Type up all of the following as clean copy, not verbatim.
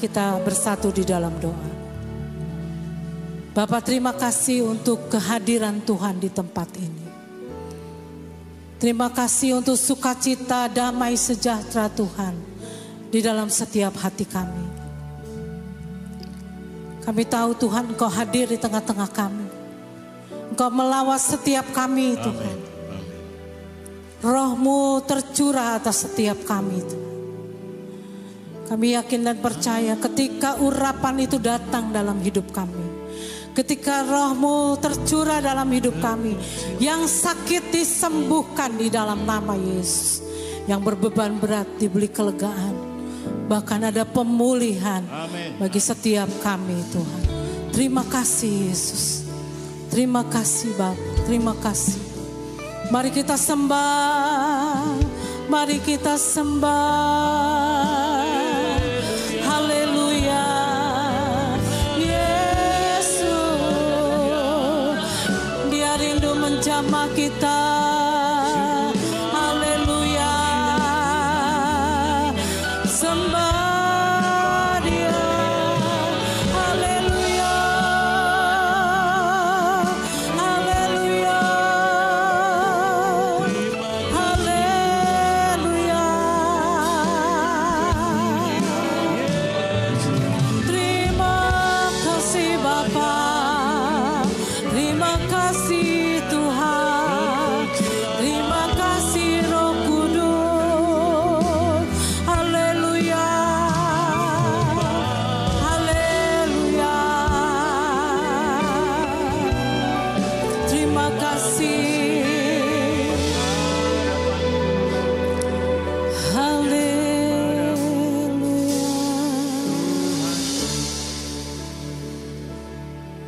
kita bersatu di dalam doa. Bapa, terima kasih untuk kehadiran Tuhan di tempat ini. Terima kasih untuk sukacita, damai, sejahtera Tuhan di dalam setiap hati kami. Kami tahu Tuhan Engkau hadir di tengah-tengah kami. Engkau melawat setiap kami Tuhan. Roh-Mu tercurah atas setiap kami Tuhan. Kami yakin dan percaya ketika urapan itu datang dalam hidup kami. Ketika Roh-Mu tercurah dalam hidup kami, yang sakit disembuhkan di dalam nama Yesus, yang berbeban berat diberi kelegaan, bahkan ada pemulihan bagi setiap kami Tuhan. Terima kasih Yesus, terima kasih Bapa, terima kasih. Mari kita sembah, mari kita sembah. Jamah kita, haleluya, sembah Dia, haleluya, haleluya, haleluya. Terima kasih Bapa, terima kasih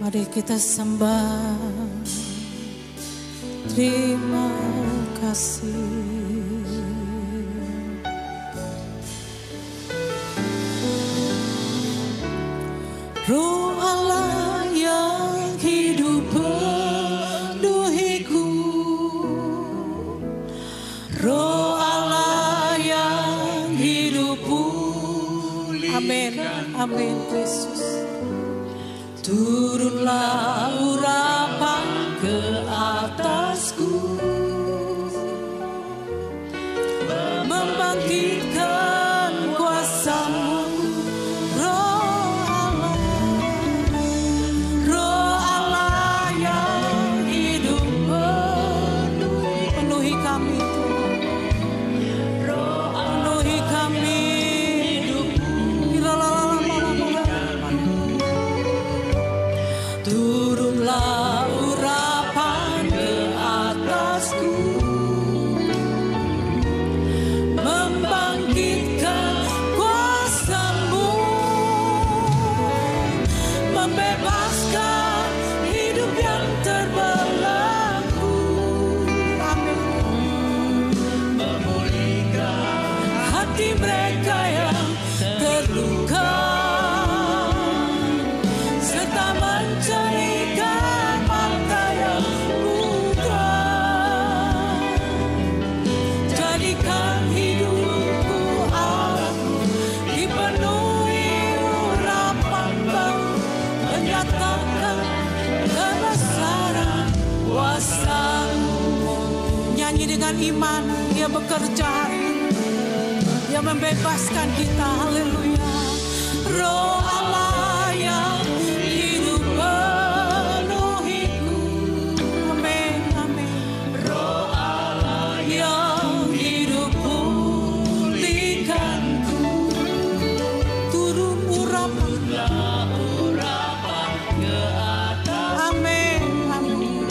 mari kita sembah, terima kasih. Roh Allah yang hidup penuhiku, Roh Allah yang hidup pulihkan. Amin, amin Yesus. Turunlah urapan ke atasku, membangkitkan kuasa-Mu, Roh Allah yang hidup penuhi kami Tuhan, penuhi kami. Turunlah urapan ke atasku, membangkitkan kuasa-Mu, membebaskan hidup yang terbelenggu. Amin. Memulihkan hati mereka yang terluka, serta mencerikan mata yang buta. Jadikan hidupku aku dipenuhi urapan Bau, menyatakan kebesaran kuasa-Mu. Nyanyi dengan iman, Dia bekerja hari ini, Dia membebaskan kita, haleluya. Roh Allah yang hidup penuhiku, amin, amin. Roh Allah yang hidup pulihkanku, turun urapan ke atas, amin, amin.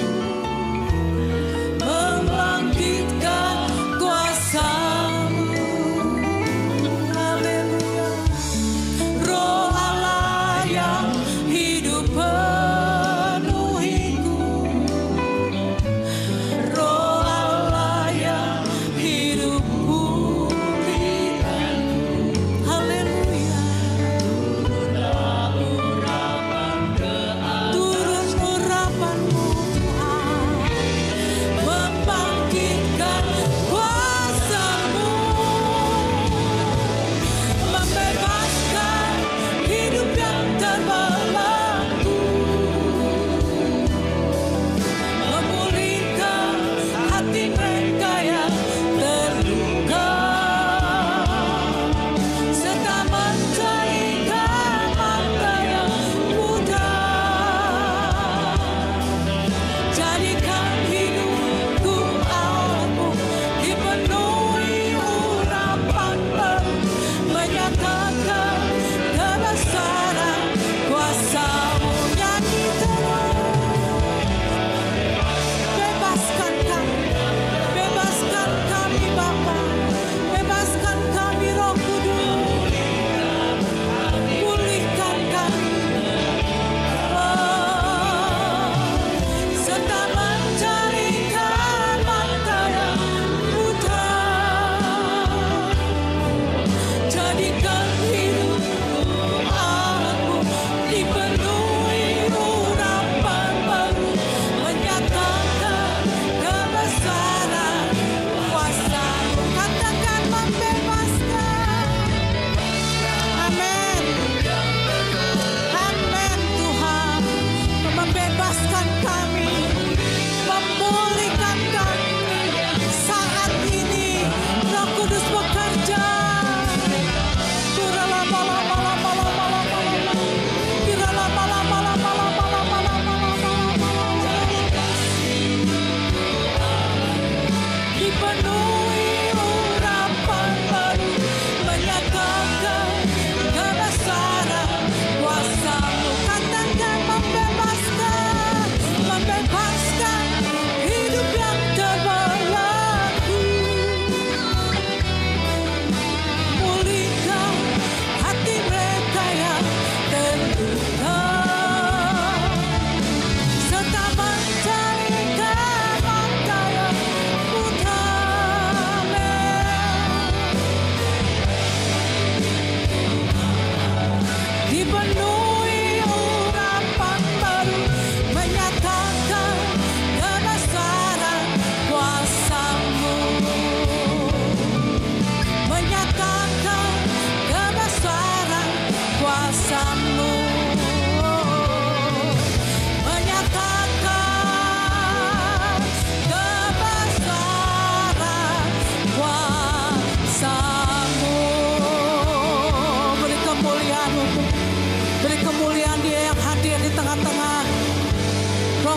Membangkitkan kuasa-Mu, haleluya. Roh Allah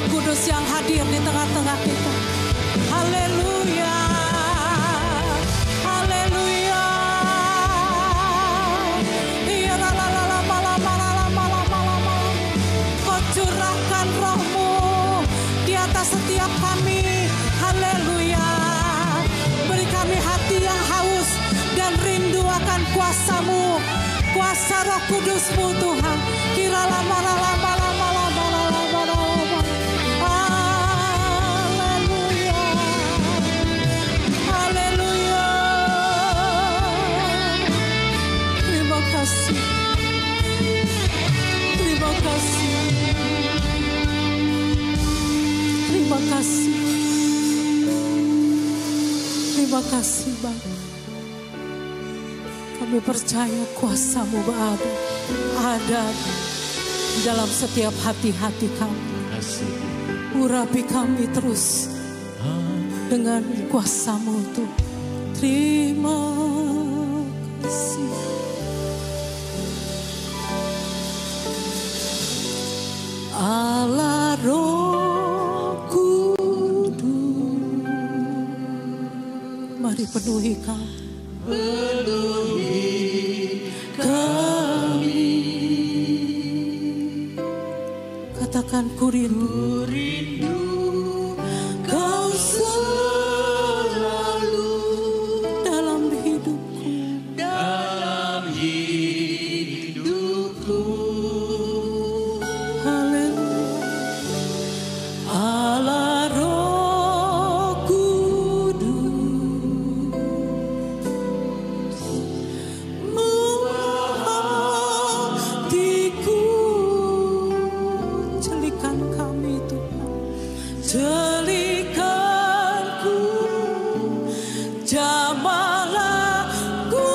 Kudus yang hadir di tengah-tengah kita. Haleluya. Haleluya. Iya la la la la malam malam malam malam malam. Kau curahkan roh-Mu di atas setiap kami. Haleluya. Beri kami hati yang haus dan rindu akan kuasa-Mu, kuasa Roh Kudus-Mu Tuhan. Kira lama lama lama lama lama lama. Haleluya. Haleluya. Terima kasih. Terima kasih. Terima kasih. Terima kasih Bang. Kami percaya kuasa-Mu ada di dalam setiap hati-hati kami. Urapi kami terus dengan kuasa-Mu Tuhan. Terima kasih. Allah Roh Kudus, mari penuhi kami. Penuhi kami. Katakan ku rindu, Kau selalu dalam hidupku, dalam hidupku. Haleluya. Allah Roh Kudus, hatiku, celikan kami Tuhan, celikanku, jamahlah ku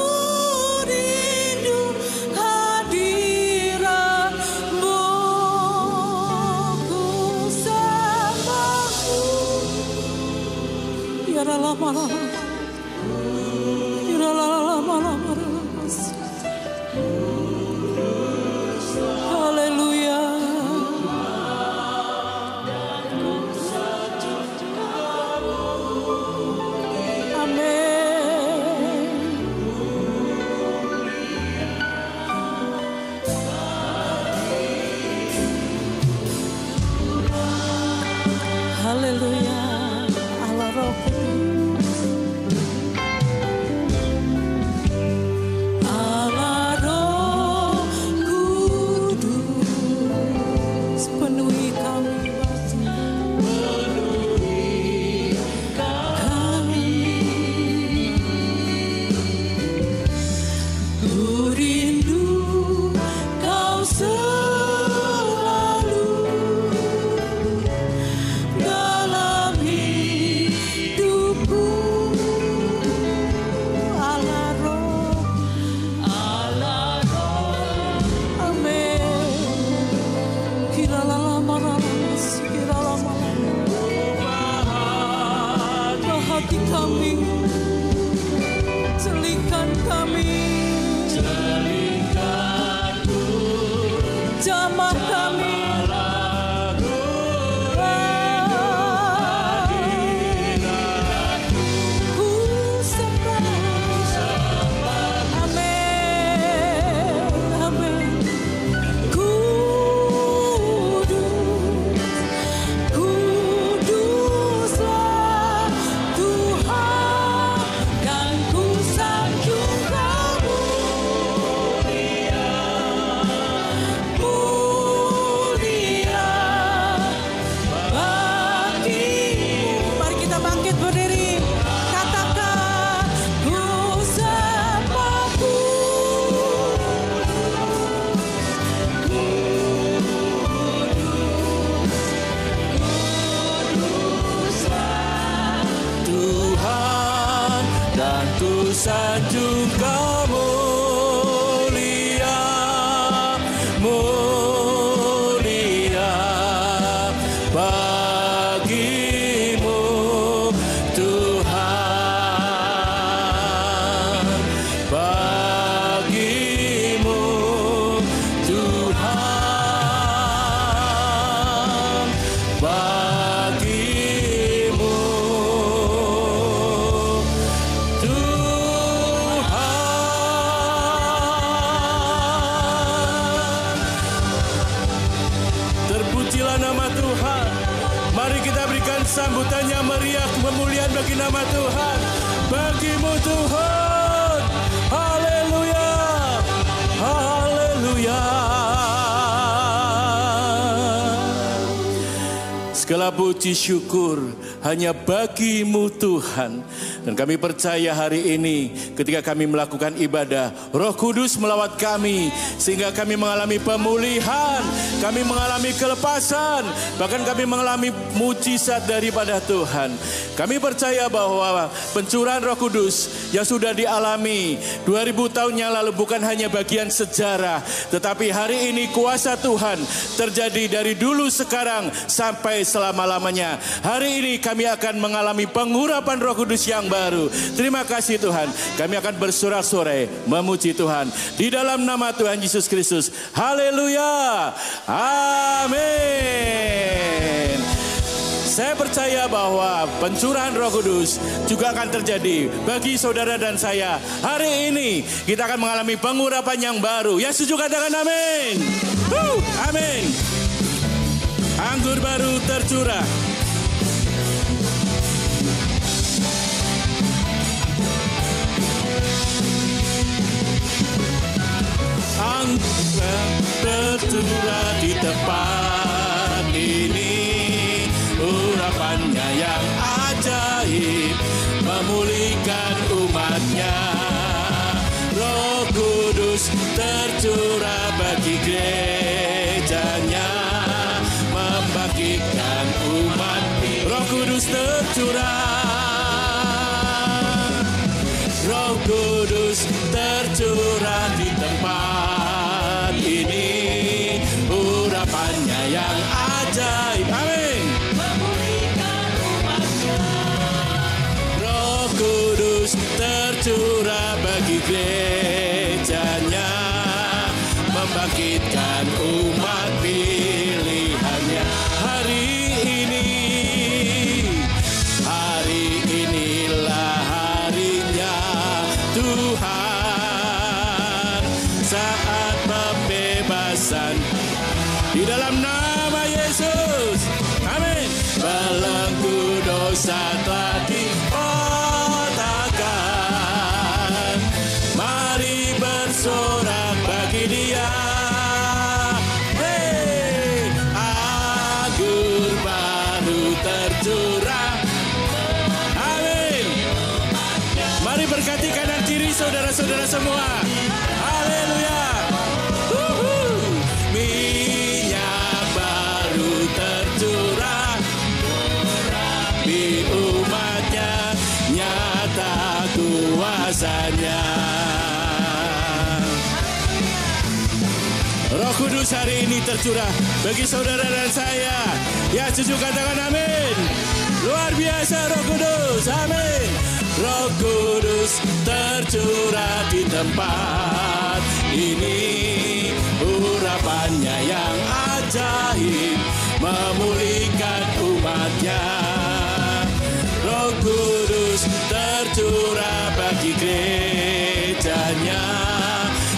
rindu hadirat-Mu, ku sembah-Mu. Ya Allah malam, ya Allah malam, haleluya. Haleluya. Allah Roh Kudus, Allah Roh Kudus, penuhi kami, penuhi kami. Ku rindu Kau selalu dalam hidupku. Allah Roh, amin. Kira lama hati kami, celikan kami, jamah kami. Ku sembah, amin, amin. Kuduslah Tuhan, dan ku sanjung Kamu. sanjung Kau mulia, mulia bagimu Tuhan, bagimu Tuhan. sambutannya meriah, kemuliaan bagi nama Tuhan. Bagimu Tuhan. Haleluya. Haleluya. Segala puji syukur hanya bagimu Tuhan. Dan kami percaya hari ini ketika kami melakukan ibadah, Roh Kudus melawat kami sehingga kami mengalami pemulihan, kami mengalami kelepasan, bahkan kami mengalami mujizat daripada Tuhan. Kami percaya bahwa pencurahan Roh Kudus yang sudah dialami 2000 tahun yang lalu bukan hanya bagian sejarah, tetapi hari ini kuasa Tuhan terjadi dari dulu, sekarang, sampai selama-lamanya. Hari ini kami akan mengalami pengurapan Roh Kudus yang baru. Terima kasih Tuhan. Kami akan bersorak-sorai memuji Tuhan di dalam nama Tuhan Yesus Kristus. Haleluya. Amin. Saya percaya bahwa pencurahan Roh Kudus juga akan terjadi bagi saudara dan saya. Hari ini kita akan mengalami pengurapan yang baru. Yang setuju katakan amin. Amin. Anggur baru tercurah. Anggur tercurah di tempat ini. Urapannya yang ajaib memulihkan umatnya. Roh Kudus tercurah bagi gerejanya, membangkitkan umat. Roh Kudus tercurah. Roh Kudus tercurah di tempat ini. Urapannya yang ajaib. Amin. Memulihkan umatnya. Roh Kudus tercurah bagi gerejanya, membangkitkan umat pilihannya. Hari inilah harinya Tuhan, saat pembebasan di dalam nama Yesus. Amin. Belenggu dosa telah dipatahkan. Mari bersorak bagi Dia. Hey, anggur baru tercurah. Amin. Mari berkati kanan kiri saudara-saudara semua. Haleluya. Minyak baru tercurah di umatnya, nyata kuasanya. Roh Kudus hari ini tercurah bagi saudara dan saya. Ya, setuju katakan amin. Luar biasa Roh Kudus. Amin. Roh Kudus tercurah di tempat ini. Urapannya yang ajaib memulihkan umatnya. Roh Kudus tercurah bagi gerejanya,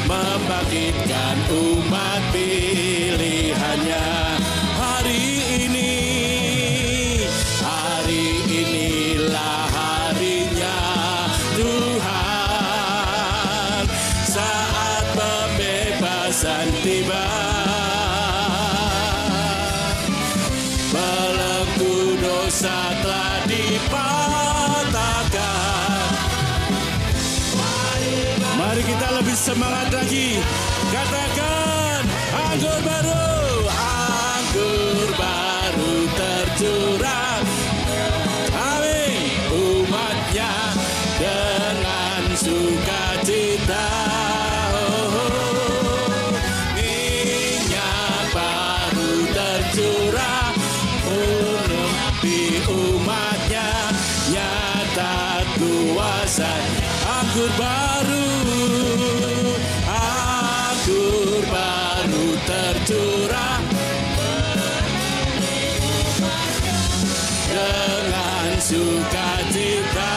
membangkitkan umat pilihannya. Hari inilah harinya Tuhan, saat pembebasan tiba. Belenggu dosa telah dipatahkan. Mari kita lebih semangat lagi. Katakan anggur baru tercurah. Amin. Umatnya dengan sukacita. Minyak baru tercurah untuk di umatnya, nyata kuasa. Anggur baru tercurah dengan sukacita.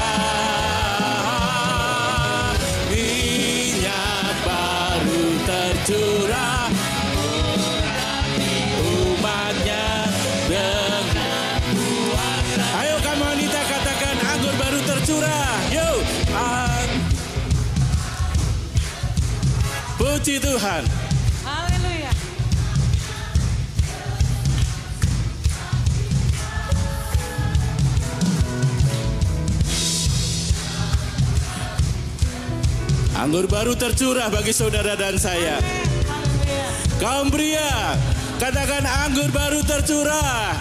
Minyak baru tercurah umatnya dengan kuasa. Ayo Yuk. Puji Tuhan. Haleluya. Anggur baru tercurah bagi saudara dan saya. Kaum pria, katakan anggur baru tercurah.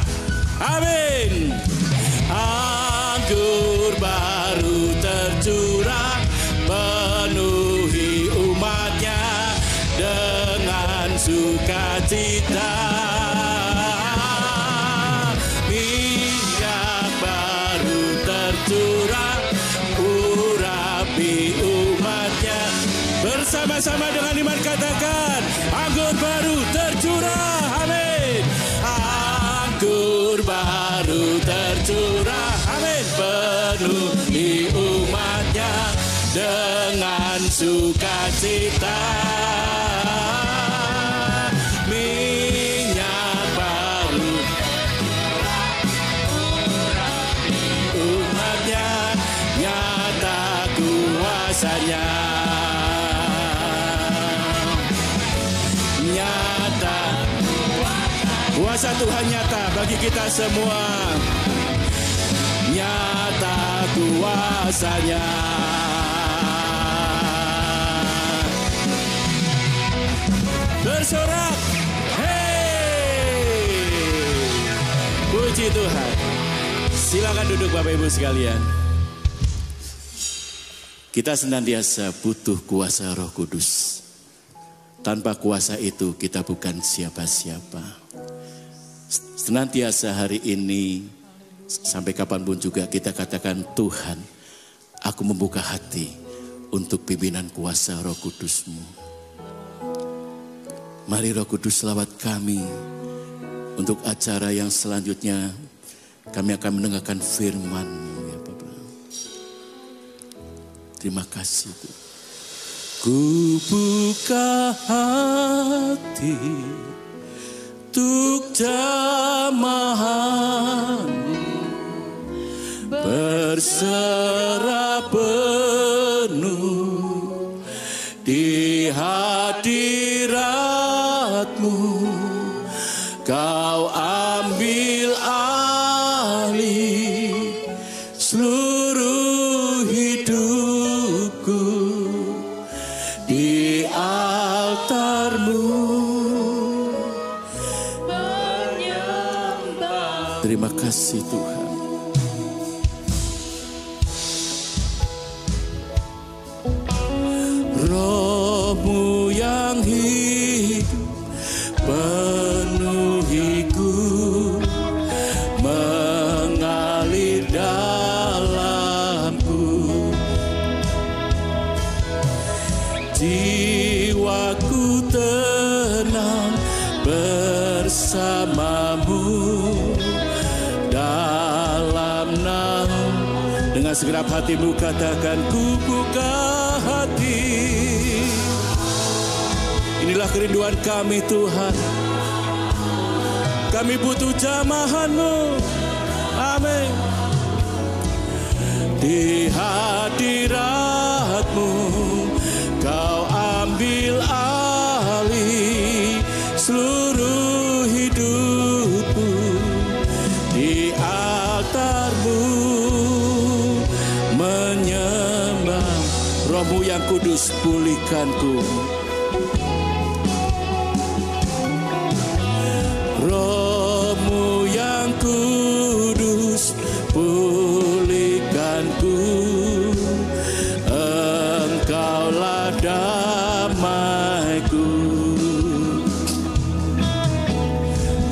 Amin. Anggur baru tercurah, penuhi umatnya dengan sukacita. Minyak baru tercurah, urapi umatnya. Bersama-sama dengan iman katakan, anggur baru tercurah. Amin. Anggur baru tercurah. Amin. Penuhi umatnya dengan sukacita. Minyak baru umatnya, nyata kuasanya. Nyata kuasa Tuhan nyata bagi kita semua. Nyata kuasanya. Bersorak. Hey, puji Tuhan. Silakan duduk Bapak Ibu sekalian. Kita senantiasa butuh kuasa Roh Kudus. Tanpa kuasa itu kita bukan siapa-siapa. Senantiasa hari ini, sampai kapanpun juga kita katakan, Tuhan, aku membuka hati untuk pimpinan kuasa Roh Kudus-Mu. Mari Roh Kudus lawat kami untuk acara yang selanjutnya. Kami akan mendengarkan firman-Mu ya Bapak. Terima kasih Tuhan. Ku buka hati untuk jamahan-Mu, berserah penuh di hadirat-Mu. Kau ambil alih seluruh hidupku di altar-Mu. Terima kasih Tuhan. Roh-Mu yang hidup penuhiku, mengalir dalamku. Jiwaku tenang bersama-Mu dalam naung. Dengan segenap hatimu katakan, ku buka hati. Inilah kerinduan kami Tuhan. Kami butuh jamahan-Mu. Amin. Di hadirat-Mu Kau ambil alih seluruh hidupku. Di altar-Mu menyembah. Roh-Mu yang kudus pulihkanku. Roh-Mu yang kudus pulihkanku. Engkaulah damaiku.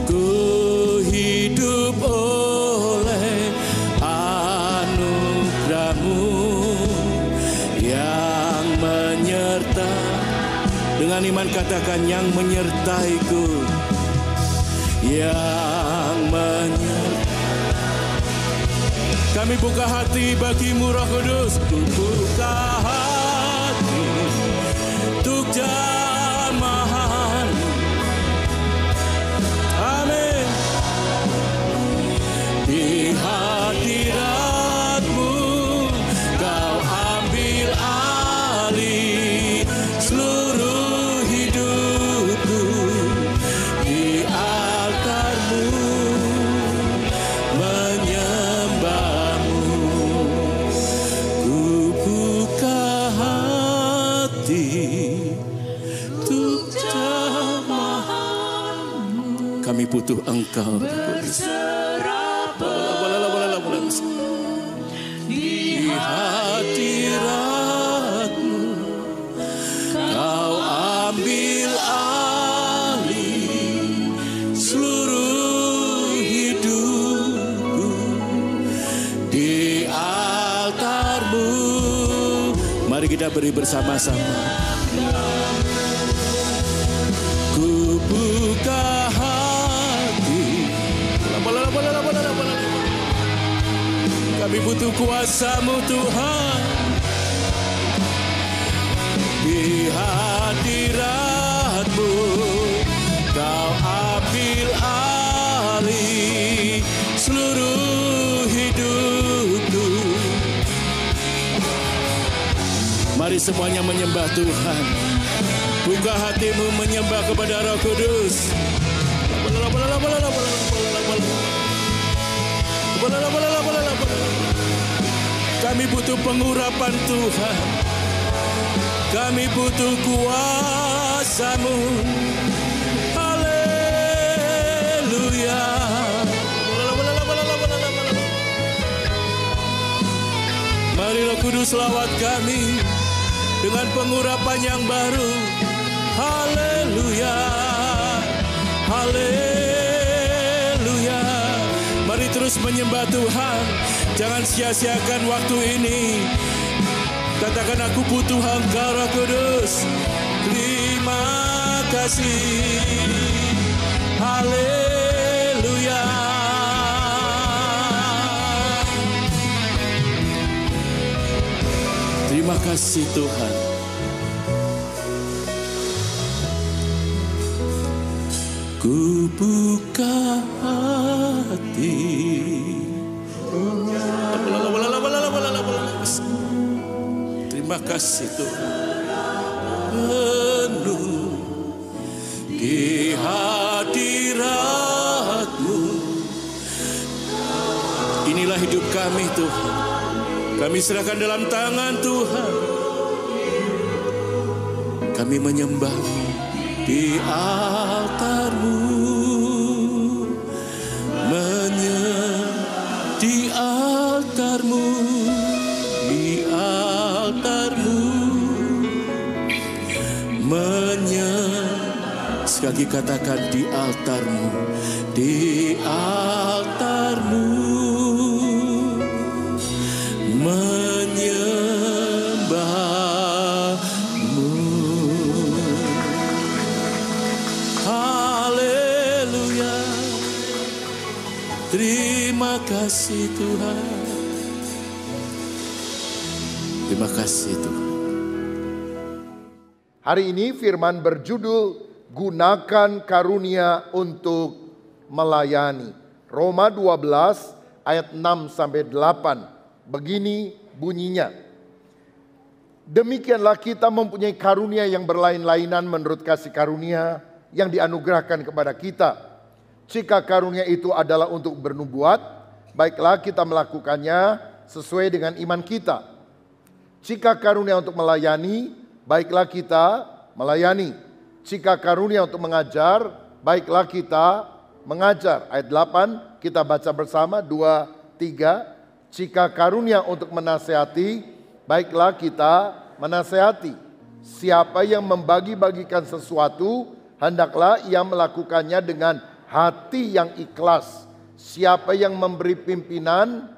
Ku hidup oleh anugerah-Mu yang menyertai. Dengan iman katakan, yang menyertaiku. Yang menyertai. Kami buka hati bagi-Mu Roh Kudus. Buka hati untuk jamahan. Amin. Di hadirat-Mu butuh Engkau. Di hadirat-Mu Kau ambil alih seluruh hidupku. Di altar-Mu mari kita beri bersama-sama. Ku buka hati. Kami butuh kuasa-Mu Tuhan. Di hadirat-Mu Kau ambil alih seluruh hidupku. Mari semuanya menyembah Tuhan. Buka hatimu menyembah kepada Roh Kudus. Kami butuh pengurapan Tuhan. Kami butuh kuasa-Mu. Haleluya. Mari Roh Kudus lawat kami dengan pengurapan yang baru. Haleluya. Haleluya. Mari terus menyembah Tuhan. Jangan sia-siakan waktu ini. Katakan, aku butuh Engkau Roh Kudus. Terima kasih. Haleluya. Terima kasih Tuhan. Ku buka hati. Terima kasih Tuhan. Penuh di hadirat-Mu. Inilah hidup kami Tuhan. Kami serahkan dalam tangan Tuhan. Kami menyembah-Mu di altar-Mu. Di altar-Mu. Di altar-Mu. Sekali katakan, di altar-Mu. Di altar-Mu. Menyembah-Mu. Haleluya. Terima kasih Tuhan. Terima kasih Tuhan. Hari ini firman berjudul gunakan karunia untuk melayani. Roma 12 ayat 6-8. Begini bunyinya. Demikianlah kita mempunyai karunia yang berlain-lainan menurut kasih karunia yang dianugerahkan kepada kita. Jika karunia itu adalah untuk bernubuat, baiklah kita melakukannya sesuai dengan iman kita. Jika karunia untuk melayani, baiklah kita melayani. Jika karunia untuk mengajar, baiklah kita mengajar. Ayat 8 kita baca bersama, 2, 3. Jika karunia untuk menasehati, baiklah kita menasehati. Siapa yang membagi-bagikan sesuatu, hendaklah ia melakukannya dengan hati yang ikhlas. Siapa yang memberi pimpinan,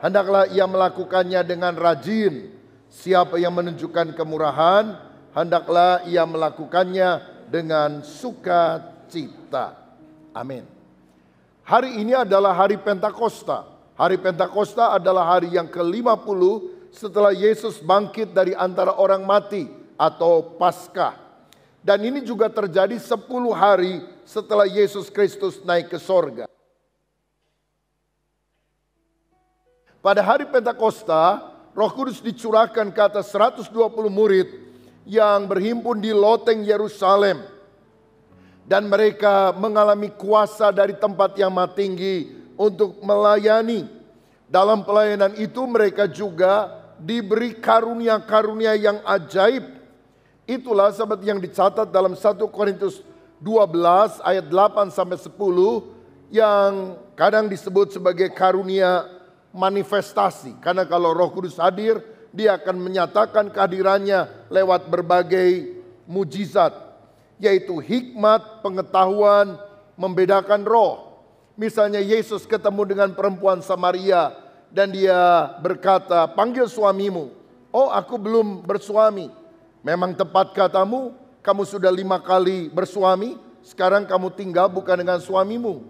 hendaklah ia melakukannya dengan rajin. Siapa yang menunjukkan kemurahan, hendaklah ia melakukannya dengan sukacita. Amin. Hari ini adalah hari Pentakosta. Hari Pentakosta adalah hari yang ke-50 setelah Yesus bangkit dari antara orang mati atau Paskah. Dan ini juga terjadi 10 hari setelah Yesus Kristus naik ke sorga. Pada hari Pentakosta, Roh Kudus dicurahkan ke atas 120 murid yang berhimpun di loteng Yerusalem. Dan mereka mengalami kuasa dari tempat yang maha tinggi untuk melayani. Dalam pelayanan itu mereka juga diberi karunia-karunia yang ajaib. Itulah sahabat yang dicatat dalam 1 Korintus 12 ayat 8 sampai 10 yang kadang disebut sebagai karunia manifestasi. Karena kalau Roh Kudus hadir, dia akan menyatakan kehadirannya lewat berbagai mujizat, yaitu hikmat, pengetahuan, membedakan roh. Misalnya Yesus ketemu dengan perempuan Samaria dan dia berkata, panggil suamimu. Oh, aku belum bersuami. Memang tepat katamu, kamu sudah 5 kali bersuami, sekarang kamu tinggal bukan dengan suamimu.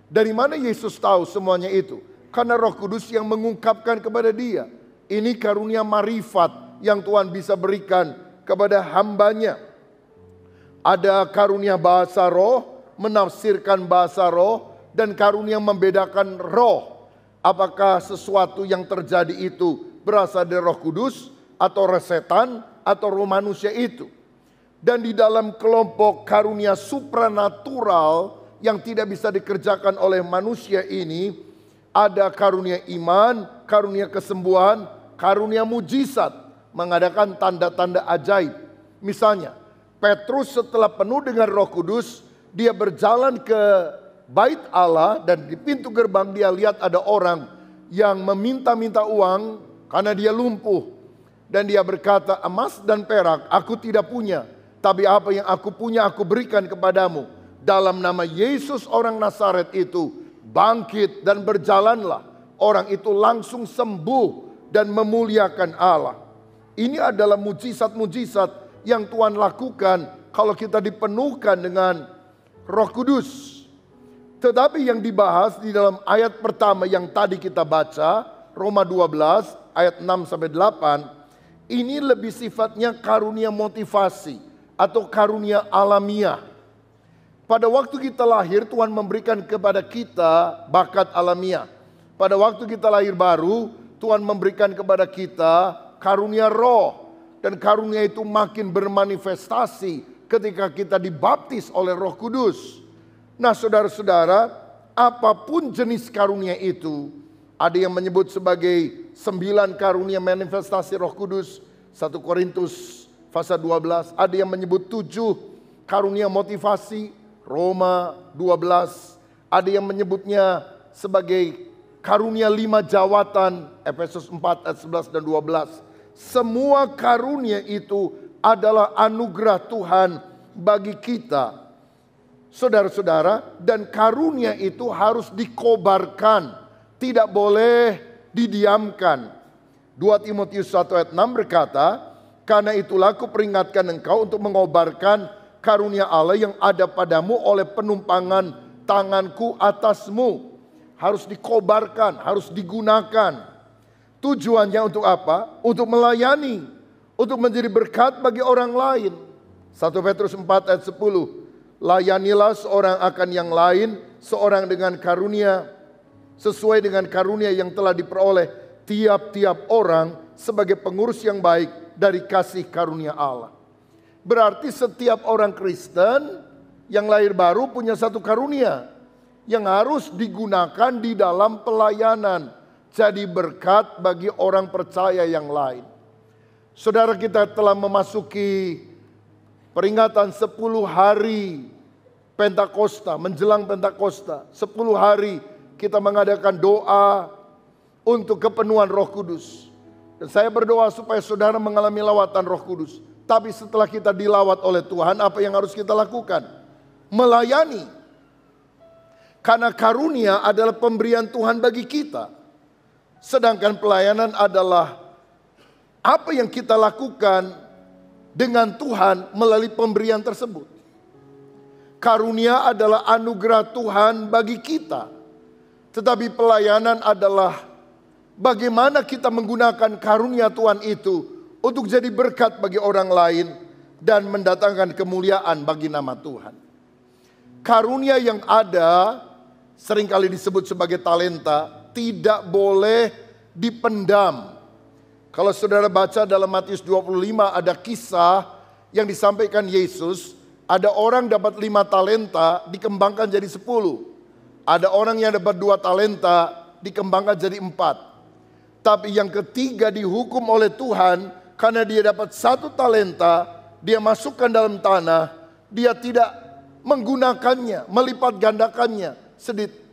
Dari mana Yesus tahu semuanya itu? Karena Roh Kudus yang mengungkapkan kepada dia. Ini karunia marifat yang Tuhan bisa berikan kepada hambanya. Ada karunia bahasa roh, menafsirkan bahasa roh, dan karunia membedakan roh. Apakah sesuatu yang terjadi itu berasal dari Roh Kudus atau setan atau roh manusia itu. Dan di dalam kelompok karunia supranatural yang tidak bisa dikerjakan oleh manusia ini, ada karunia iman, karunia kesembuhan, karunia mujizat, mengadakan tanda-tanda ajaib. Misalnya, Petrus setelah penuh dengan Roh Kudus, dia berjalan ke bait Allah dan di pintu gerbang dia lihat ada orang yang meminta-minta uang karena dia lumpuh. Dan dia berkata, emas dan perak aku tidak punya, tapi apa yang aku punya aku berikan kepadamu. Dalam nama Yesus orang Nazaret itu, bangkit dan berjalanlah. Orang itu langsung sembuh dan memuliakan Allah. Ini adalah mujizat-mujizat yang Tuhan lakukan kalau kita dipenuhkan dengan Roh Kudus. Tetapi yang dibahas di dalam ayat pertama yang tadi kita baca, Roma 12 ayat 6 sampai 8, ini lebih sifatnya karunia motivasi atau karunia alamiah. Pada waktu kita lahir, Tuhan memberikan kepada kita bakat alamiah. Pada waktu kita lahir baru, Tuhan memberikan kepada kita karunia roh. Dan karunia itu makin bermanifestasi ketika kita dibaptis oleh Roh Kudus. Nah saudara-saudara, apapun jenis karunia itu, ada yang menyebut sebagai 9 karunia manifestasi Roh Kudus, 1 Korintus pasal 12. Ada yang menyebut 7 karunia motivasi, Roma 12. Ada yang menyebutnya sebagai karunia 5 jawatan, Efesus 4 ayat 11 dan 12. Semua karunia itu adalah anugerah Tuhan bagi kita, saudara-saudara. Dan karunia itu harus dikobarkan, tidak boleh didiamkan. 2 Timotius 1 ayat 6 berkata, karena itulah aku peringatkan engkau untuk mengobarkan karunia Allah yang ada padamu oleh penumpangan tanganku atasmu. Harus dikobarkan, harus digunakan. Tujuannya untuk apa? Untuk melayani, untuk menjadi berkat bagi orang lain. 1 Petrus 4 ayat 10. Layanilah seorang akan yang lain, seorang dengan karunia, sesuai dengan karunia yang telah diperoleh tiap-tiap orang sebagai pengurus yang baik dari kasih karunia Allah. Berarti setiap orang Kristen yang lahir baru punya satu karunia yang harus digunakan di dalam pelayanan. Jadi berkat bagi orang percaya yang lain. Saudara, kita telah memasuki peringatan 10 hari Pentakosta, menjelang Pentakosta. 10 hari kita mengadakan doa untuk kepenuhan Roh Kudus. Dan saya berdoa supaya saudara mengalami lawatan Roh Kudus. Tapi setelah kita dilawat oleh Tuhan, apa yang harus kita lakukan? Melayani. Karena karunia adalah pemberian Tuhan bagi kita. Sedangkan pelayanan adalah apa yang kita lakukan dengan Tuhan melalui pemberian tersebut. Karunia adalah anugerah Tuhan bagi kita. Tetapi pelayanan adalah bagaimana kita menggunakan karunia Tuhan itu untuk jadi berkat bagi orang lain dan mendatangkan kemuliaan bagi nama Tuhan. Karunia yang ada seringkali disebut sebagai talenta, tidak boleh dipendam. Kalau saudara baca dalam Matius 25 ada kisah yang disampaikan Yesus. Ada orang dapat 5 talenta dikembangkan jadi 10. Ada orang yang dapat 2 talenta dikembangkan jadi 4. Tapi yang ketiga dihukum oleh Tuhan karena dia dapat 1 talenta. Dia masukkan dalam tanah. Dia tidak menggunakannya, melipat gandakannya.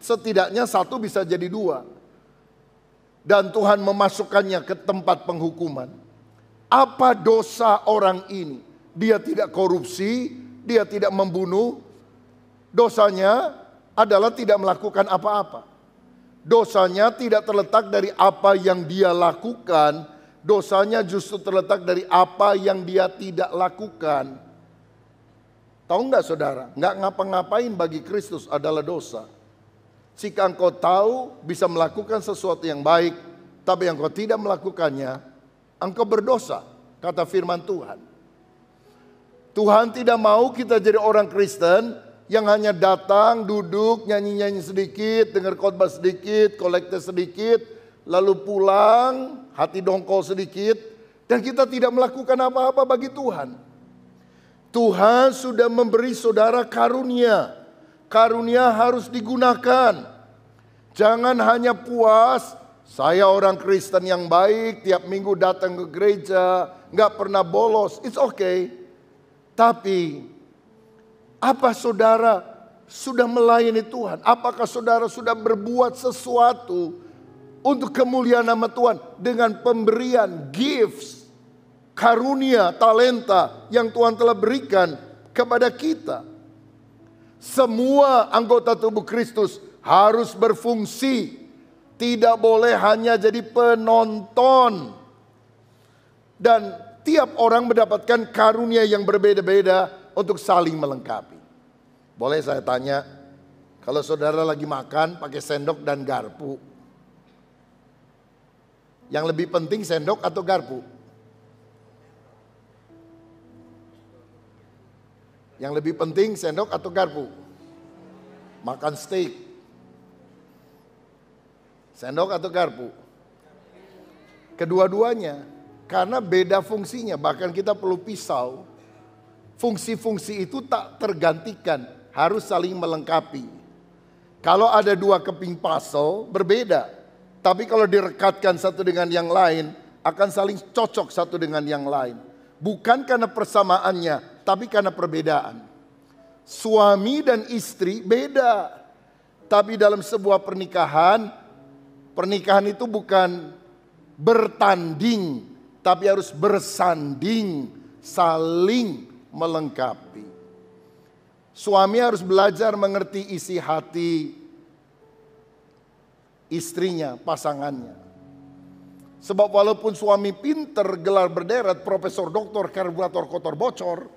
Setidaknya satu bisa jadi dua. Dan Tuhan memasukkannya ke tempat penghukuman. Apa dosa orang ini? Dia tidak korupsi, dia tidak membunuh. Dosanya adalah tidak melakukan apa-apa. Dosanya tidak terletak dari apa yang dia lakukan. Dosanya justru terletak dari apa yang dia tidak lakukan. Tahu nggak saudara? Nggak ngapa-ngapain bagi Kristus adalah dosa. Jika engkau tahu bisa melakukan sesuatu yang baik, tapi engkau tidak melakukannya, engkau berdosa, kata firman Tuhan. Tuhan tidak mau kita jadi orang Kristen yang hanya datang, duduk, nyanyi-nyanyi sedikit, dengar khotbah sedikit, kolekte sedikit, lalu pulang, hati dongkol sedikit, dan kita tidak melakukan apa-apa bagi Tuhan. Tuhan sudah memberi saudara karunia. Karunia harus digunakan. Jangan hanya puas, saya orang Kristen yang baik, tiap minggu datang ke gereja, nggak pernah bolos, it's okay. Tapi, apa saudara sudah melayani Tuhan? Apakah saudara sudah berbuat sesuatu untuk kemuliaan nama Tuhan dengan pemberian gifts, karunia, talenta yang Tuhan telah berikan kepada kita? Semua anggota tubuh Kristus harus berfungsi. Tidak boleh hanya jadi penonton. Dan tiap orang mendapatkan karunia yang berbeda-beda untuk saling melengkapi. Boleh saya tanya, kalau saudara lagi makan pakai sendok dan garpu, yang lebih penting sendok atau garpu? Yang lebih penting sendok atau garpu? Makan steak. Sendok atau garpu? Kedua-duanya. Karena beda fungsinya. Bahkan kita perlu pisau. Fungsi-fungsi itu tak tergantikan. Harus saling melengkapi. Kalau ada dua keping puzzle berbeda. Tapi kalau direkatkan satu dengan yang lain, akan saling cocok satu dengan yang lain. Bukan karena persamaannya, tapi karena perbedaan. Suami dan istri beda. Tapi dalam sebuah pernikahan, pernikahan itu bukan bertanding, tapi harus bersanding, saling melengkapi. Suami harus belajar mengerti isi hati istrinya, pasangannya. Sebab walaupun suami pinter, gelar berderet, profesor, doktor, karburator kotor bocor,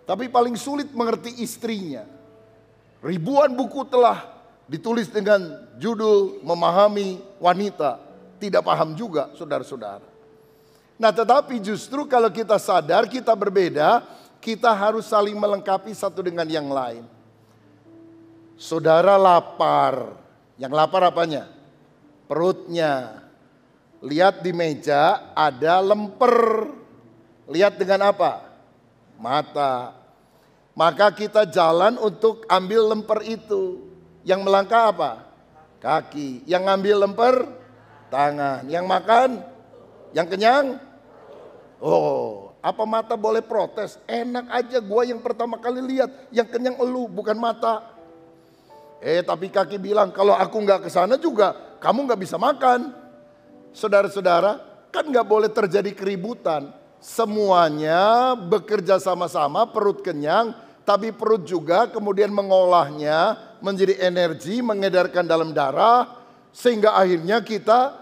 tapi paling sulit mengerti istrinya. Ribuan buku telah ditulis dengan judul Memahami Wanita. Tidak paham juga saudara-saudara. Nah tetapi justru kalau kita sadar kita berbeda, kita harus saling melengkapi satu dengan yang lain. Saudara lapar. Yang lapar apanya? Perutnya. Lihat di meja ada lemper. Lihat dengan apa? Mata. Maka kita jalan untuk ambil lemper itu. Yang melangkah apa? Kaki. Yang ngambil lemper? Tangan. Yang makan? Yang kenyang? Oh, apa mata boleh protes? Enak aja, gua yang pertama kali lihat. Yang kenyang elu, bukan mata. Tapi kaki bilang, kalau aku nggak kesana juga, kamu nggak bisa makan. Saudara-saudara, kan nggak boleh terjadi keributan. Semuanya bekerja sama-sama, perut kenyang, tapi perut juga kemudian mengolahnya menjadi energi, mengedarkan dalam darah, sehingga akhirnya kita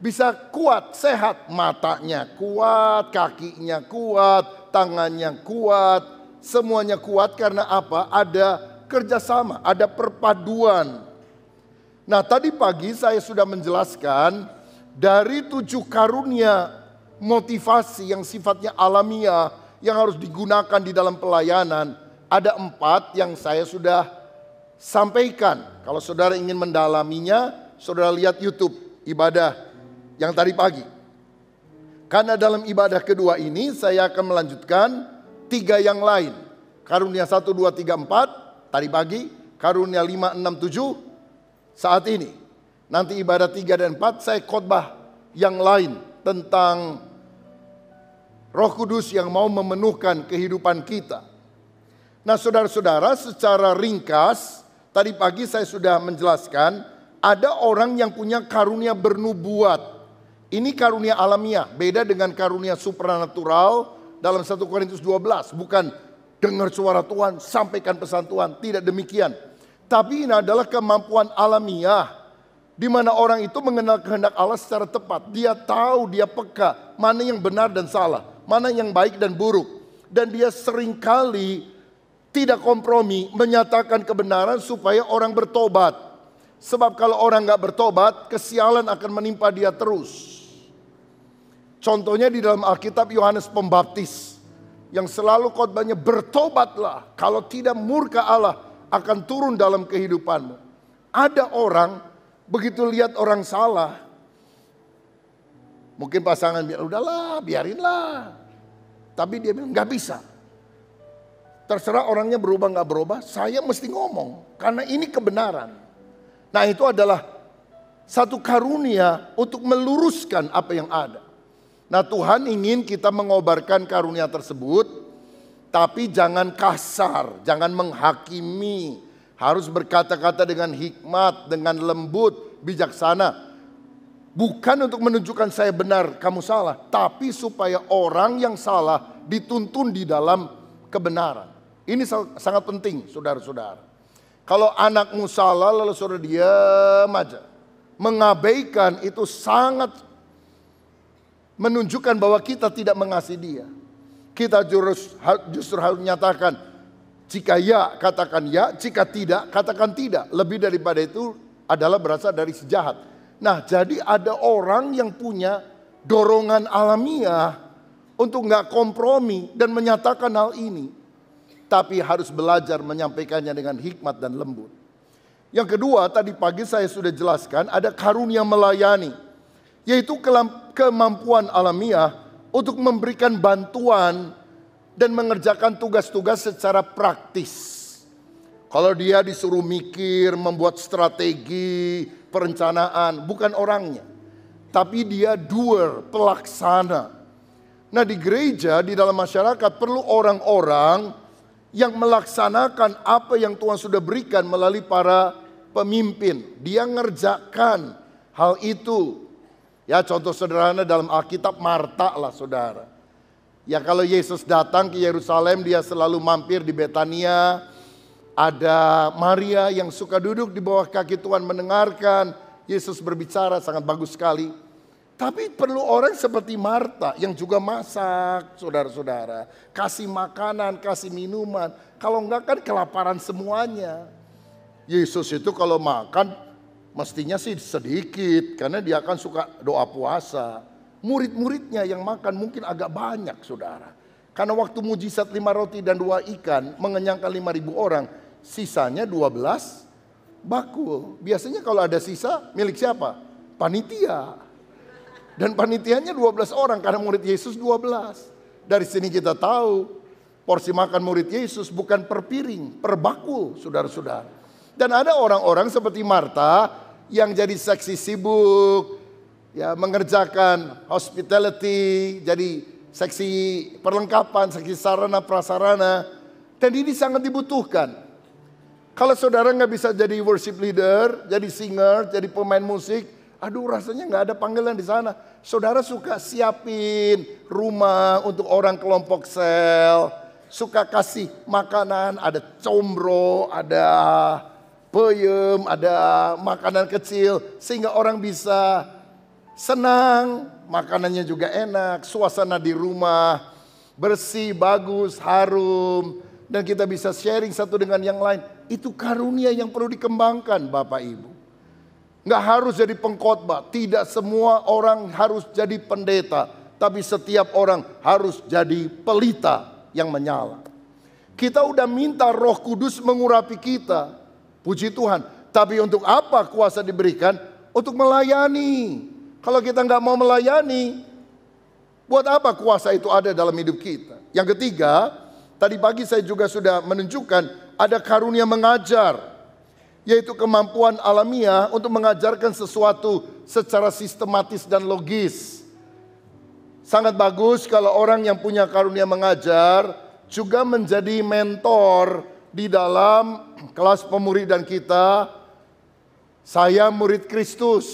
bisa kuat, sehat. Matanya kuat, kakinya kuat, tangannya kuat, semuanya kuat karena apa? Ada kerjasama, ada perpaduan. Nah tadi pagi saya sudah menjelaskan dari 7 karunia motivasi yang sifatnya alamiah yang harus digunakan di dalam pelayanan. Ada 4 yang saya sudah sampaikan. Kalau saudara ingin mendalaminya, saudara lihat YouTube ibadah yang tadi pagi. Karena dalam ibadah kedua ini saya akan melanjutkan 3 yang lain. Karunia 1, 2, 3, 4. Tadi pagi, karunia 5, 6, 7 saat ini. Nanti ibadah 3 dan 4 saya khotbah yang lain tentang Roh Kudus yang mau memenuhkan kehidupan kita. Nah saudara-saudara, secara ringkas, tadi pagi saya sudah menjelaskan, ada orang yang punya karunia bernubuat. Ini karunia alamiah, beda dengan karunia supranatural dalam 1 Korintus 12. Bukan dengar suara Tuhan, sampaikan pesan Tuhan, tidak demikian. Tapi ini adalah kemampuan alamiah, di mana orang itu mengenal kehendak Allah secara tepat. Dia tahu, dia peka, mana yang benar dan salah, mana yang baik dan buruk. Dan dia seringkali tidak kompromi, menyatakan kebenaran supaya orang bertobat. Sebab kalau orang gak bertobat, kesialan akan menimpa dia terus. Contohnya di dalam Alkitab Yohanes Pembaptis, yang selalu khotbahnya bertobatlah, kalau tidak murka Allah akan turun dalam kehidupanmu. Ada orang begitu lihat orang salah, mungkin pasangan bilang udahlah biarinlah, tapi dia bilang gak bisa. Terserah orangnya berubah gak berubah, saya mesti ngomong. Karena ini kebenaran. Nah itu adalah satu karunia untuk meluruskan apa yang ada. Nah Tuhan ingin kita mengobarkan karunia tersebut. Tapi jangan kasar, jangan menghakimi. Harus berkata-kata dengan hikmat, dengan lembut, bijaksana. Bukan untuk menunjukkan saya benar, kamu salah. Tapi supaya orang yang salah dituntun di dalam kebenaran. Ini sangat penting saudara-saudara. Kalau anakmu salah lalu saudara diam aja. Mengabaikan itu sangat menunjukkan bahwa kita tidak mengasihi dia. Kita justru harus menyatakan jika ya katakan ya, jika tidak katakan tidak. Lebih daripada itu adalah berasal dari si jahat. Nah jadi ada orang yang punya dorongan alamiah untuk gak kompromi dan menyatakan hal ini. Tapi harus belajar menyampaikannya dengan hikmat dan lembut. Yang kedua, tadi pagi saya sudah jelaskan, ada karunia melayani. Yaitu kemampuan alamiah untuk memberikan bantuan dan mengerjakan tugas-tugas secara praktis. Kalau dia disuruh mikir, membuat strategi, perencanaan, bukan orangnya. Tapi dia doer, pelaksana. Nah di gereja, di dalam masyarakat perlu orang-orang yang melaksanakan apa yang Tuhan sudah berikan melalui para pemimpin. Dia ngerjakan hal itu. Ya contoh sederhana dalam Alkitab Marta lah saudara. Ya kalau Yesus datang ke Yerusalem dia selalu mampir di Betania. Ada Maria yang suka duduk di bawah kaki Tuhan mendengarkan Yesus berbicara, sangat bagus sekali. Tapi perlu orang seperti Marta yang juga masak, saudara-saudara. Kasih makanan, kasih minuman. Kalau enggak kan kelaparan semuanya. Yesus itu kalau makan mestinya sih sedikit. Karena dia akan suka doa puasa. Murid-muridnya yang makan mungkin agak banyak saudara. Karena waktu mujizat 5 roti dan 2 ikan mengenyangkan 5.000 orang. Sisanya 12 bakul. Biasanya kalau ada sisa milik siapa? Panitia. Dan panitianya 12 orang karena murid Yesus 12. Dari sini kita tahu porsi makan murid Yesus bukan per piring, per bakul saudara-saudara. Dan ada orang-orang seperti Marta yang jadi saksi sibuk, ya mengerjakan hospitality, jadi seksi perlengkapan, seksi sarana prasarana. Dan ini sangat dibutuhkan. Kalau saudara nggak bisa jadi worship leader, jadi singer, jadi pemain musik, aduh rasanya nggak ada panggilan di sana. Saudara suka siapin rumah untuk orang kelompok sel. Suka kasih makanan, ada combro, ada peyem, ada makanan kecil. Sehingga orang bisa senang, makanannya juga enak. Suasana di rumah bersih, bagus, harum. Dan kita bisa sharing satu dengan yang lain. Itu karunia yang perlu dikembangkan Bapak Ibu. Nggak harus jadi pengkhotbah, tidak semua orang harus jadi pendeta, tapi setiap orang harus jadi pelita yang menyala. Kita udah minta Roh Kudus mengurapi kita, puji Tuhan. Tapi untuk apa kuasa diberikan? Untuk melayani. Kalau kita nggak mau melayani, buat apa kuasa itu ada dalam hidup kita? Yang ketiga, tadi pagi saya juga sudah menunjukkan ada karunia mengajar. Yaitu kemampuan alamiah untuk mengajarkan sesuatu secara sistematis dan logis. Sangat bagus kalau orang yang punya karunia mengajar juga menjadi mentor di dalam kelas pemuridan kita. Saya murid Kristus,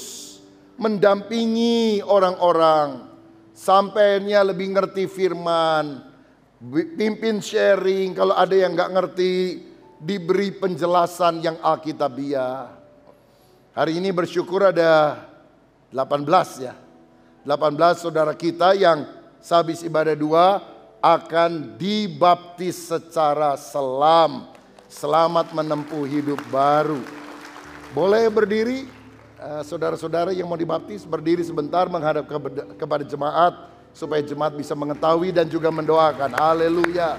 mendampingi orang-orang sampai lebih ngerti firman, pimpin sharing, kalau ada yang nggak ngerti diberi penjelasan yang alkitabiah. Hari ini bersyukur ada 18 ya. 18 saudara kita yang sehabis ibadah 2 akan dibaptis secara selam. Selamat menempuh hidup baru. Boleh berdiri, saudara-saudara yang mau dibaptis, berdiri sebentar menghadap kepada jemaat, supaya jemaat bisa mengetahui dan juga mendoakan. Haleluya.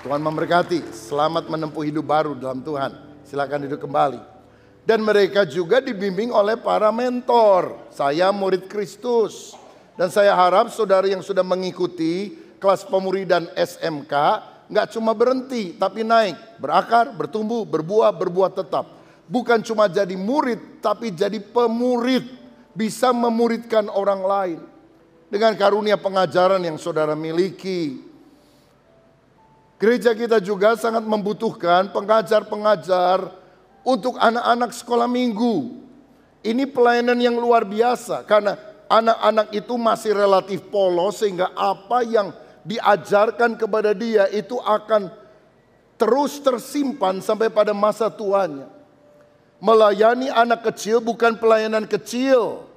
Tuhan memberkati, selamat menempuh hidup baru dalam Tuhan. Silakan duduk kembali. Dan mereka juga dibimbing oleh para mentor. Saya murid Kristus. Dan saya harap saudara yang sudah mengikuti kelas pemuridan SMK, nggak cuma berhenti, tapi naik, berakar, bertumbuh, berbuah tetap. Bukan cuma jadi murid, tapi jadi pemurid. Bisa memuridkan orang lain. Dengan karunia pengajaran yang saudara miliki. Gereja kita juga sangat membutuhkan pengajar-pengajar untuk anak-anak sekolah minggu. Ini pelayanan yang luar biasa. Karena anak-anak itu masih relatif polos, sehingga apa yang diajarkan kepada dia itu akan terus tersimpan sampai pada masa tuanya. Melayani anak kecil bukan pelayanan kecil.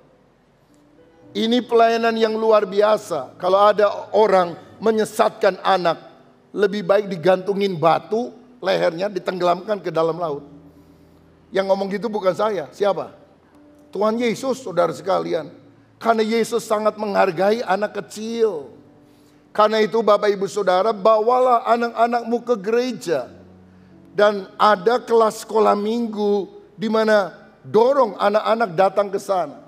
Ini pelayanan yang luar biasa. Kalau ada orang menyesatkan anak, lebih baik digantungin batu, lehernya ditenggelamkan ke dalam laut. Yang ngomong gitu bukan saya, siapa? Tuhan Yesus, saudara sekalian. Karena Yesus sangat menghargai anak kecil. Karena itu Bapak Ibu Saudara, bawalah anak-anakmu ke gereja. Dan ada kelas sekolah minggu di mana dorong anak-anak datang ke sana.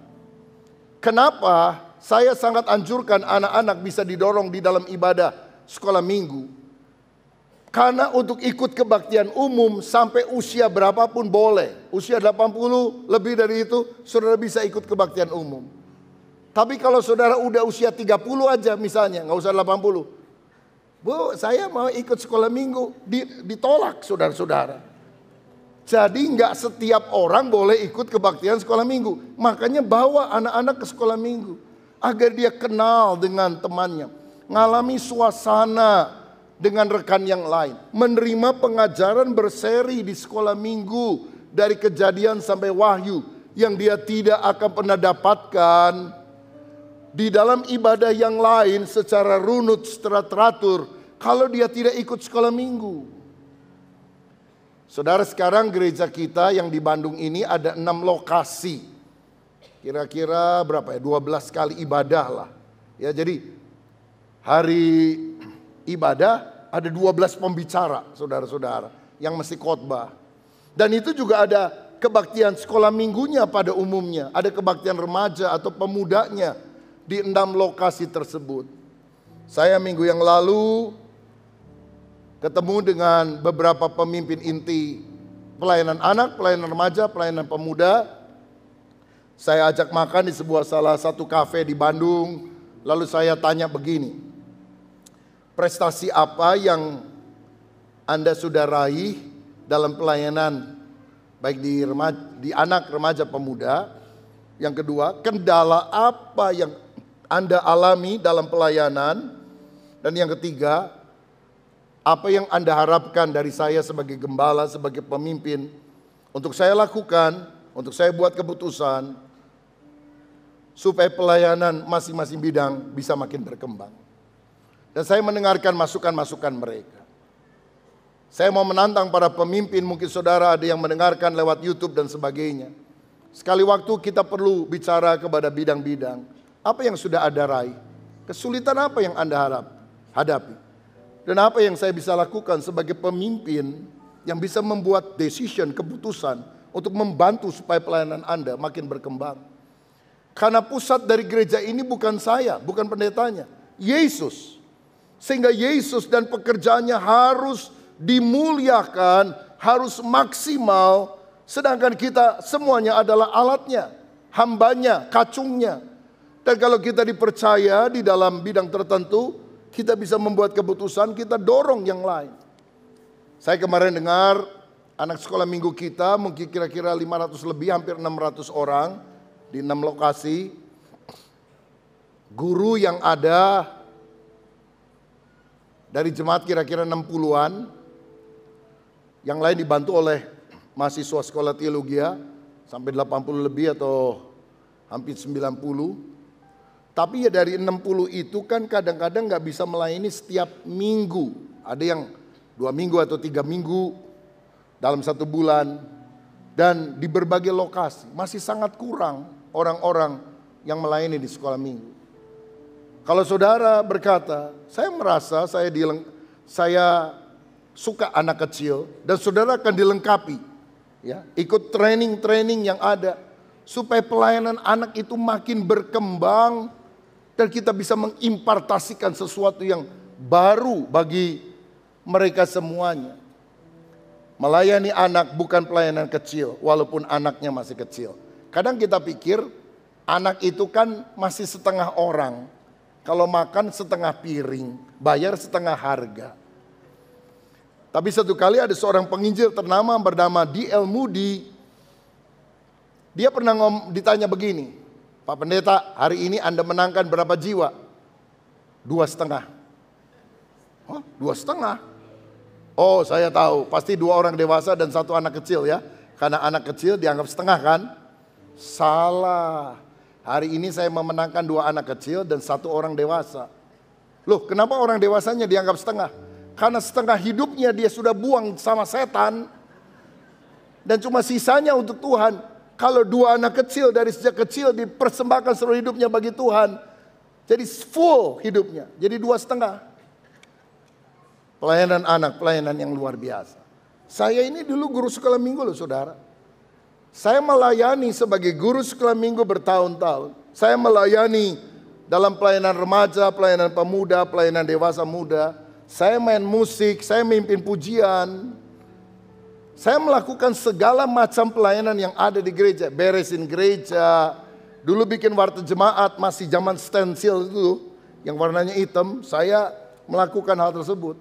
Kenapa saya sangat anjurkan anak-anak bisa didorong di dalam ibadah sekolah minggu? Karena untuk ikut kebaktian umum sampai usia berapapun boleh. Usia 80, lebih dari itu saudara bisa ikut kebaktian umum. Tapi kalau saudara udah usia 30 aja misalnya, nggak usah 80. Bu, saya mau ikut sekolah minggu, ditolak saudara-saudara. Jadi nggak setiap orang boleh ikut kebaktian sekolah minggu. Makanya bawa anak-anak ke sekolah minggu. Agar dia kenal dengan temannya. Ngalami suasana dengan rekan yang lain. Menerima pengajaran berseri di sekolah minggu. Dari Kejadian sampai Wahyu. Yang dia tidak akan pernah dapatkan di dalam ibadah yang lain secara runut, secara teratur, kalau dia tidak ikut sekolah minggu. Saudara, sekarang gereja kita yang di Bandung ini ada 6 lokasi. Kira-kira berapa ya? 12 kali ibadah lah. Ya, jadi hari ibadah ada 12 pembicara, saudara-saudara, yang mesti khotbah. Dan itu juga ada kebaktian sekolah minggunya pada umumnya. Ada kebaktian remaja atau pemudanya di 6 lokasi tersebut. Saya minggu yang lalu ketemu dengan beberapa pemimpin inti pelayanan anak, pelayanan remaja, pelayanan pemuda. Saya ajak makan di salah satu kafe di Bandung. Lalu saya tanya begini, prestasi apa yang Anda sudah raih dalam pelayanan baik di anak, remaja, pemuda? Yang kedua, kendala apa yang Anda alami dalam pelayanan? Dan yang ketiga, apa yang Anda harapkan dari saya sebagai gembala, sebagai pemimpin, untuk saya lakukan, untuk saya buat keputusan, supaya pelayanan masing-masing bidang bisa makin berkembang. Dan saya mendengarkan masukan-masukan mereka. Saya mau menantang para pemimpin, mungkin saudara ada yang mendengarkan lewat YouTube dan sebagainya. Sekali waktu kita perlu bicara kepada bidang-bidang. Apa yang sudah Anda raih? Kesulitan apa yang Anda hadapi? Dan apa yang saya bisa lakukan sebagai pemimpin yang bisa membuat keputusan untuk membantu supaya pelayanan Anda makin berkembang. Karena pusat dari gereja ini bukan saya, bukan pendetanya, Yesus. Sehingga Yesus dan pekerjaannya harus dimuliakan, harus maksimal. Sedangkan kita semuanya adalah alatnya, hambanya, kacungnya. Dan kalau kita dipercaya di dalam bidang tertentu, kita bisa membuat keputusan, kita dorong yang lain. Saya kemarin dengar anak sekolah minggu kita mungkin kira-kira 500 lebih, hampir 600 orang di 6 lokasi. Guru yang ada dari jemaat kira-kira 60-an. Yang lain dibantu oleh mahasiswa sekolah teologi sampai 80 lebih atau hampir 90. Tapi ya dari 60 itu kan kadang-kadang gak bisa melayani setiap minggu. Ada yang 2 minggu atau 3 minggu dalam 1 bulan. Dan di berbagai lokasi masih sangat kurang orang-orang yang melayani di sekolah minggu. Kalau saudara berkata, saya merasa saya suka anak kecil, dan saudara akan dilengkapi, ya, ikut training-training yang ada supaya pelayanan anak itu makin berkembang dan kita bisa mengimpartasikan sesuatu yang baru bagi mereka semuanya. Melayani anak bukan pelayanan kecil, walaupun anaknya masih kecil. Kadang kita pikir anak itu kan masih setengah orang, kalau makan setengah piring, bayar setengah harga. Tapi satu kali ada seorang penginjil ternama bernama D.L. Moody. Dia pernah ditanya begini, Pak Pendeta, hari ini Anda menangkan berapa jiwa? 2,5. Hah, 2,5? Oh, saya tahu, pasti 2 orang dewasa dan 1 anak kecil ya. Karena anak kecil dianggap setengah kan? Salah. Hari ini saya memenangkan 2 anak kecil dan 1 orang dewasa. Loh, kenapa orang dewasanya dianggap setengah? Karena setengah hidupnya dia sudah buang sama setan. Dan cuma sisanya untuk Tuhan. Kalau 2 anak kecil dari sejak kecil dipersembahkan seluruh hidupnya bagi Tuhan. Jadi full hidupnya. Jadi 2,5. Pelayanan anak, pelayanan yang luar biasa. Saya ini dulu guru sekolah minggu loh saudara. Saya melayani sebagai guru sekolah minggu bertahun-tahun. Saya melayani dalam pelayanan remaja, pelayanan pemuda, pelayanan dewasa muda. Saya main musik, saya memimpin pujian. Saya melakukan segala macam pelayanan yang ada di gereja. Beresin gereja. Dulu bikin warta jemaat, masih zaman stensil itu. Yang warnanya hitam, saya melakukan hal tersebut.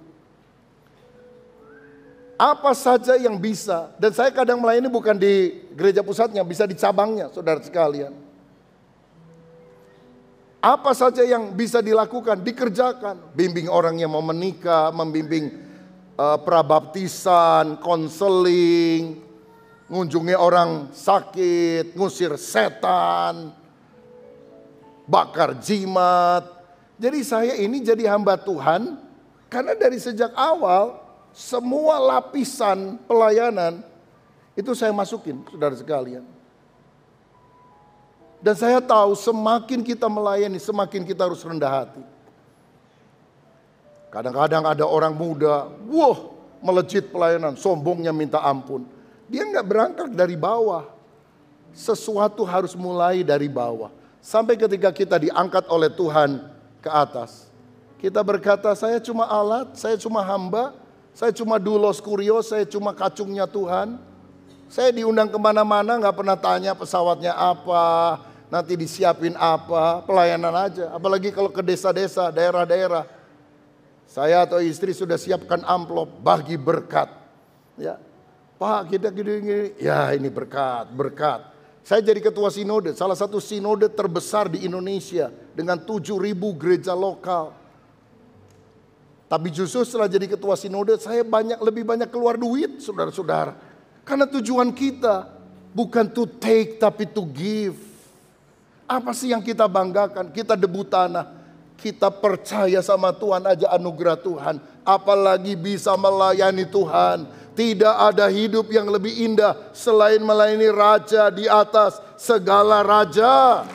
Apa saja yang bisa. Dan saya kadang melayani bukan di gereja pusatnya, bisa di cabangnya, saudara sekalian. Apa saja yang bisa dilakukan, dikerjakan. Bimbing orang yang mau menikah, membimbing prabaptisan, konseling, ngunjungi orang sakit, ngusir setan, bakar jimat. Jadi saya ini jadi hamba Tuhan, karena dari sejak awal, semua lapisan pelayanan, itu saya masukin, saudara sekalian. Dan saya tahu semakin kita melayani, semakin kita harus rendah hati. Kadang-kadang ada orang muda, melejit pelayanan, sombongnya minta ampun. Dia nggak berangkat dari bawah. Sesuatu harus mulai dari bawah. Sampai ketika kita diangkat oleh Tuhan ke atas. Kita berkata, saya cuma alat, saya cuma hamba, saya cuma doulos kurios, saya cuma kacungnya Tuhan. Saya diundang kemana-mana nggak pernah tanya pesawatnya apa, nanti disiapin apa, pelayanan aja. Apalagi kalau ke desa-desa, daerah-daerah. Saya atau istri sudah siapkan amplop, bagi berkat. Ya, Pak kita gini, ya ini berkat, berkat. Saya jadi ketua sinode, salah satu sinode terbesar di Indonesia dengan 7.000 gereja lokal. Tapi justru setelah jadi ketua sinode, saya lebih banyak keluar duit, saudara-saudara. Karena tujuan kita bukan to take tapi to give. Apa sih yang kita banggakan? Kita debu tanah. Kita percaya sama Tuhan aja anugerah Tuhan. Apalagi bisa melayani Tuhan. Tidak ada hidup yang lebih indah selain melayani Raja di atas segala raja.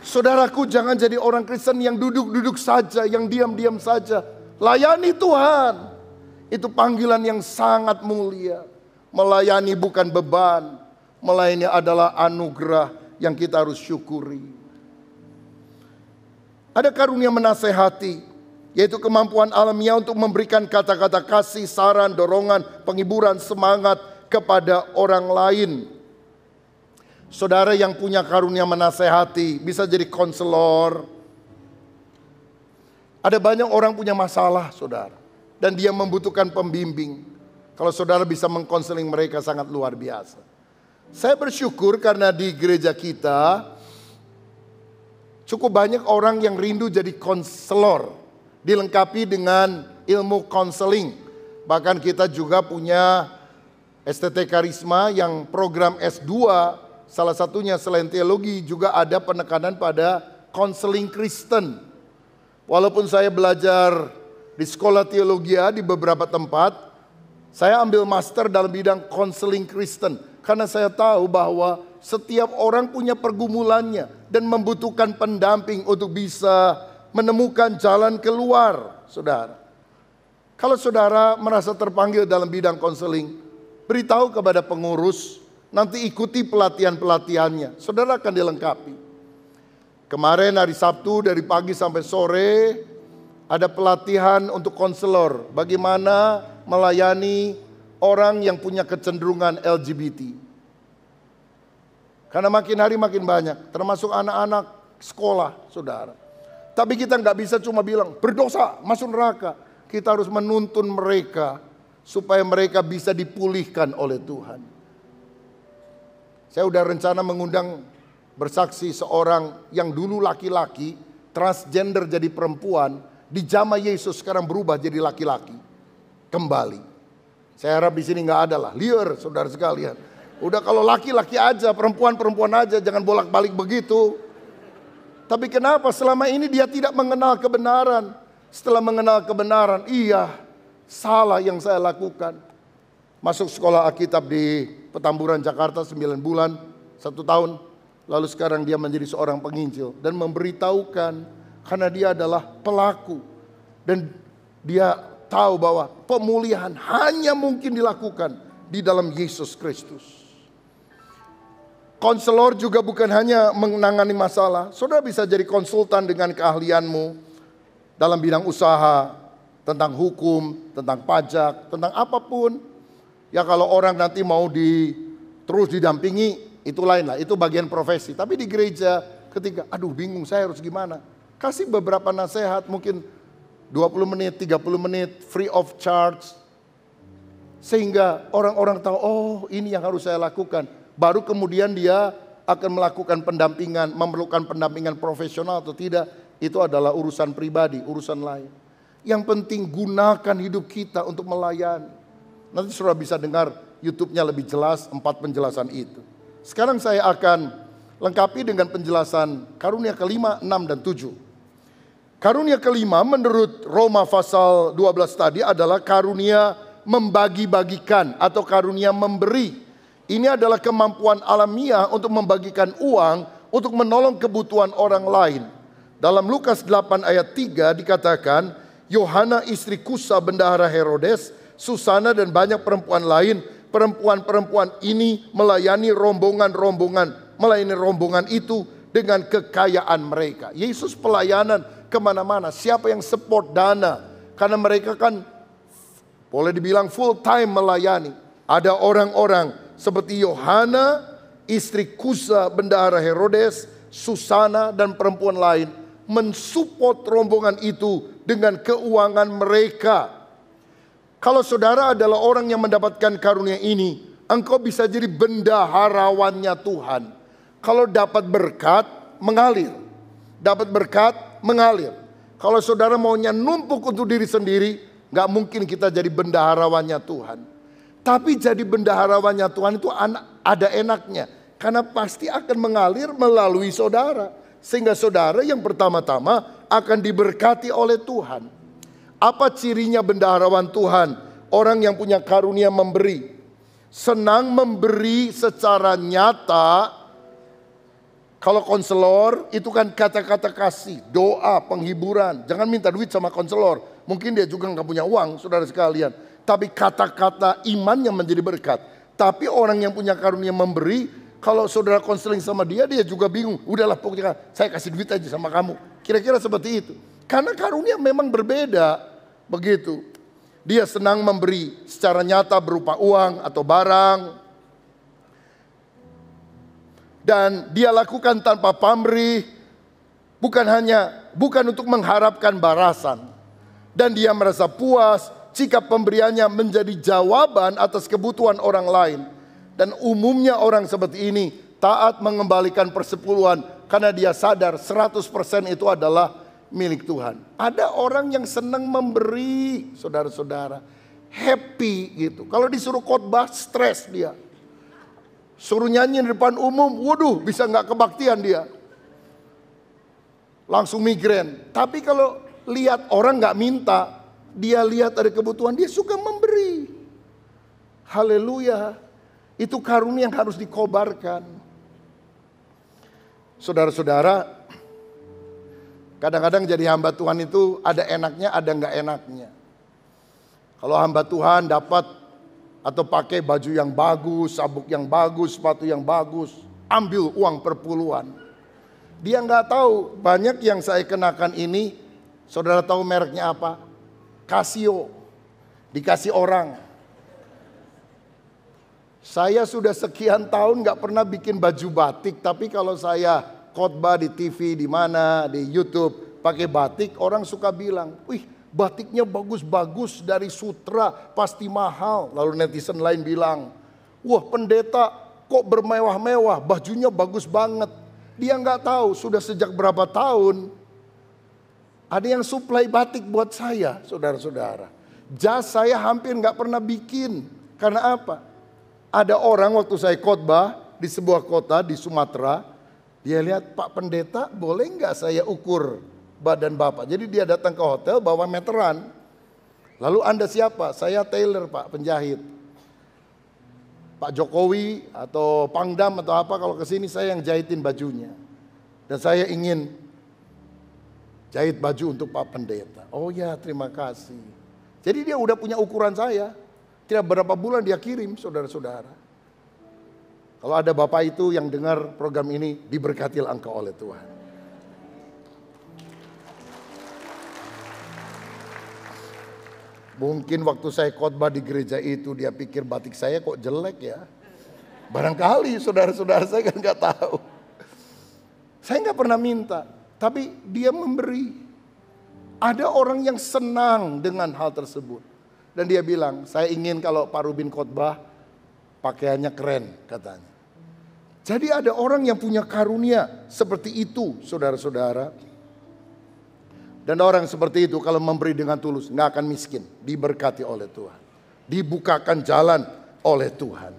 Saudaraku, jangan jadi orang Kristen yang duduk-duduk saja, yang diam-diam saja. Layani Tuhan. Itu panggilan yang sangat mulia. Melayani bukan beban. Melayani adalah anugerah yang kita harus syukuri. Ada karunia menasehati, yaitu kemampuan alamiah untuk memberikan kata-kata kasih, saran, dorongan, penghiburan, semangat kepada orang lain. Saudara yang punya karunia menasehati bisa jadi konselor, Ada banyak orang punya masalah, saudara. Dan dia membutuhkan pembimbing. Kalau saudara bisa mengkonseling mereka sangat luar biasa. Saya bersyukur karena di gereja kita cukup banyak orang yang rindu jadi konselor. Dilengkapi dengan ilmu konseling. Bahkan kita juga punya STT Karisma yang program S2. Salah satunya selain teologi juga ada penekanan pada konseling Kristen. Walaupun saya belajar di sekolah teologi di beberapa tempat, saya ambil master dalam bidang konseling Kristen. Karena saya tahu bahwa setiap orang punya pergumulannya dan membutuhkan pendamping untuk bisa menemukan jalan keluar, saudara. Kalau saudara merasa terpanggil dalam bidang konseling, beritahu kepada pengurus, nanti ikuti pelatihan-pelatihannya. Saudara akan dilengkapi. Kemarin hari Sabtu dari pagi sampai sore ada pelatihan untuk konselor. Bagaimana melayani orang yang punya kecenderungan LGBT. Karena makin hari makin banyak, termasuk anak-anak sekolah, saudara. Tapi kita nggak bisa cuma bilang berdosa, masuk neraka. Kita harus menuntun mereka supaya mereka bisa dipulihkan oleh Tuhan. Saya udah rencana mengundang bersaksi seorang yang dulu laki-laki, transgender jadi perempuan, dijamah Yesus sekarang berubah jadi laki-laki. Kembali. Saya harap di sini nggak ada lah, liar saudara sekalian. Udah kalau laki-laki aja, perempuan-perempuan aja, jangan bolak-balik begitu. Tapi kenapa selama ini dia tidak mengenal kebenaran? Setelah mengenal kebenaran, iya salah yang saya lakukan. Masuk sekolah Alkitab di Petamburan Jakarta 9 bulan, 1 tahun. Lalu sekarang dia menjadi seorang penginjil dan memberitahukan karena dia adalah pelaku. Dan dia tahu bahwa pemulihan hanya mungkin dilakukan di dalam Yesus Kristus. Konselor juga bukan hanya menangani masalah. Saudara bisa jadi konsultan dengan keahlianmu dalam bidang usaha, tentang hukum, tentang pajak, tentang apapun. Ya kalau orang nanti mau terus didampingi, itu lain lah, itu bagian profesi. Tapi di gereja ketika, aduh bingung saya harus gimana. Kasih beberapa nasihat, mungkin 20 menit, 30 menit, free of charge. Sehingga orang-orang tahu, oh ini yang harus saya lakukan. Baru kemudian dia akan melakukan pendampingan, memerlukan pendampingan profesional atau tidak. Itu adalah urusan pribadi, urusan lain. Yang penting gunakan hidup kita untuk melayani. Nanti saudara bisa dengar YouTube-nya lebih jelas, 4 penjelasan itu. Sekarang saya akan lengkapi dengan penjelasan karunia kelima, 6 dan 7. Karunia kelima menurut Roma pasal 12 tadi adalah karunia membagi-bagikan atau karunia memberi. Ini adalah kemampuan alamiah untuk membagikan uang untuk menolong kebutuhan orang lain. Dalam Lukas 8 ayat 3 dikatakan, Yohana istri Kusa bendahara Herodes, Susana dan banyak perempuan lain, perempuan-perempuan ini melayani rombongan itu dengan kekayaan mereka. Yesus pelayanan kemana-mana. Siapa yang support dana? Karena mereka kan boleh dibilang full time melayani. Ada orang-orang seperti Yohana, istri Kusa bendahara Herodes, Susana dan perempuan lain mensupport rombongan itu dengan keuangan mereka. Kalau saudara adalah orang yang mendapatkan karunia ini, engkau bisa jadi bendaharawannya Tuhan. Kalau dapat berkat, mengalir. Dapat berkat, mengalir. Kalau saudara maunya numpuk untuk diri sendiri, gak mungkin kita jadi bendaharawannya Tuhan. Tapi jadi bendaharawannya Tuhan itu ada enaknya. Karena pasti akan mengalir melalui saudara. Sehingga saudara yang pertama-tama akan diberkati oleh Tuhan. Apa cirinya bendaharawan Tuhan? Orang yang punya karunia memberi. Senang memberi secara nyata. Kalau konselor itu kan kata-kata kasih, doa, penghiburan. Jangan minta duit sama konselor. Mungkin dia juga nggak punya uang, saudara sekalian. Tapi kata-kata imannya menjadi berkat. Tapi orang yang punya karunia memberi, kalau saudara konseling sama dia, dia juga bingung. Udahlah pokoknya saya kasih duit aja sama kamu. Kira-kira seperti itu. Karena karunia memang berbeda. Begitu. Dia senang memberi secara nyata berupa uang atau barang. Dan dia lakukan tanpa pamrih. Bukan hanya bukan untuk mengharapkan balasan. Dan dia merasa puas jika pemberiannya menjadi jawaban atas kebutuhan orang lain. Dan umumnya orang seperti ini taat mengembalikan persepuluhan karena dia sadar 100% itu adalah milik Tuhan. Ada orang yang senang memberi, saudara-saudara. Happy gitu. Kalau disuruh khotbah, stres dia. Suruh nyanyi di depan umum, waduh bisa nggak kebaktian dia. Langsung migrain. Tapi kalau lihat orang nggak minta, dia lihat ada kebutuhan, dia suka memberi. Haleluya. Itu karunia yang harus dikobarkan. Saudara-saudara, kadang-kadang jadi hamba Tuhan itu ada enaknya, ada nggak enaknya. Kalau hamba Tuhan dapat atau pakai baju yang bagus, sabuk yang bagus, sepatu yang bagus, ambil uang perpuluhan. Dia nggak tahu banyak yang saya kenakan ini, saudara tahu mereknya apa? Casio, dikasih orang. Saya sudah sekian tahun nggak pernah bikin baju batik, tapi kalau saya khotbah di TV, di mana, di YouTube, pakai batik, orang suka bilang, wih, batiknya bagus-bagus dari sutra, pasti mahal. Lalu netizen lain bilang, wah pendeta kok bermewah-mewah, bajunya bagus banget. Dia nggak tahu sudah sejak berapa tahun ada yang suplai batik buat saya, saudara-saudara. Jas saya hampir nggak pernah bikin. Karena apa? Ada orang waktu saya khotbah di sebuah kota di Sumatera, dia lihat, Pak Pendeta boleh nggak saya ukur badan Bapak? Jadi dia datang ke hotel bawa meteran. Lalu Anda siapa? Saya tailor Pak, penjahit. Pak Jokowi atau Pangdam atau apa kalau kesini saya yang jahitin bajunya. Dan saya ingin jahit baju untuk Pak Pendeta. Oh ya, terima kasih. Jadi dia udah punya ukuran saya. Tidak berapa bulan dia kirim, saudara-saudara. Kalau ada Bapak itu yang dengar program ini, diberkatilah engkau oleh Tuhan. Mungkin waktu saya khotbah di gereja itu dia pikir batik saya kok jelek ya. Barangkali saudara-saudara saya kan nggak tahu. Saya nggak pernah minta, tapi dia memberi. Ada orang yang senang dengan hal tersebut. Dan dia bilang, saya ingin kalau Pak Rubin khotbah pakaiannya keren katanya. Jadi ada orang yang punya karunia seperti itu saudara-saudara. Dan orang seperti itu kalau memberi dengan tulus nggak akan miskin. Diberkati oleh Tuhan. Dibukakan jalan oleh Tuhan.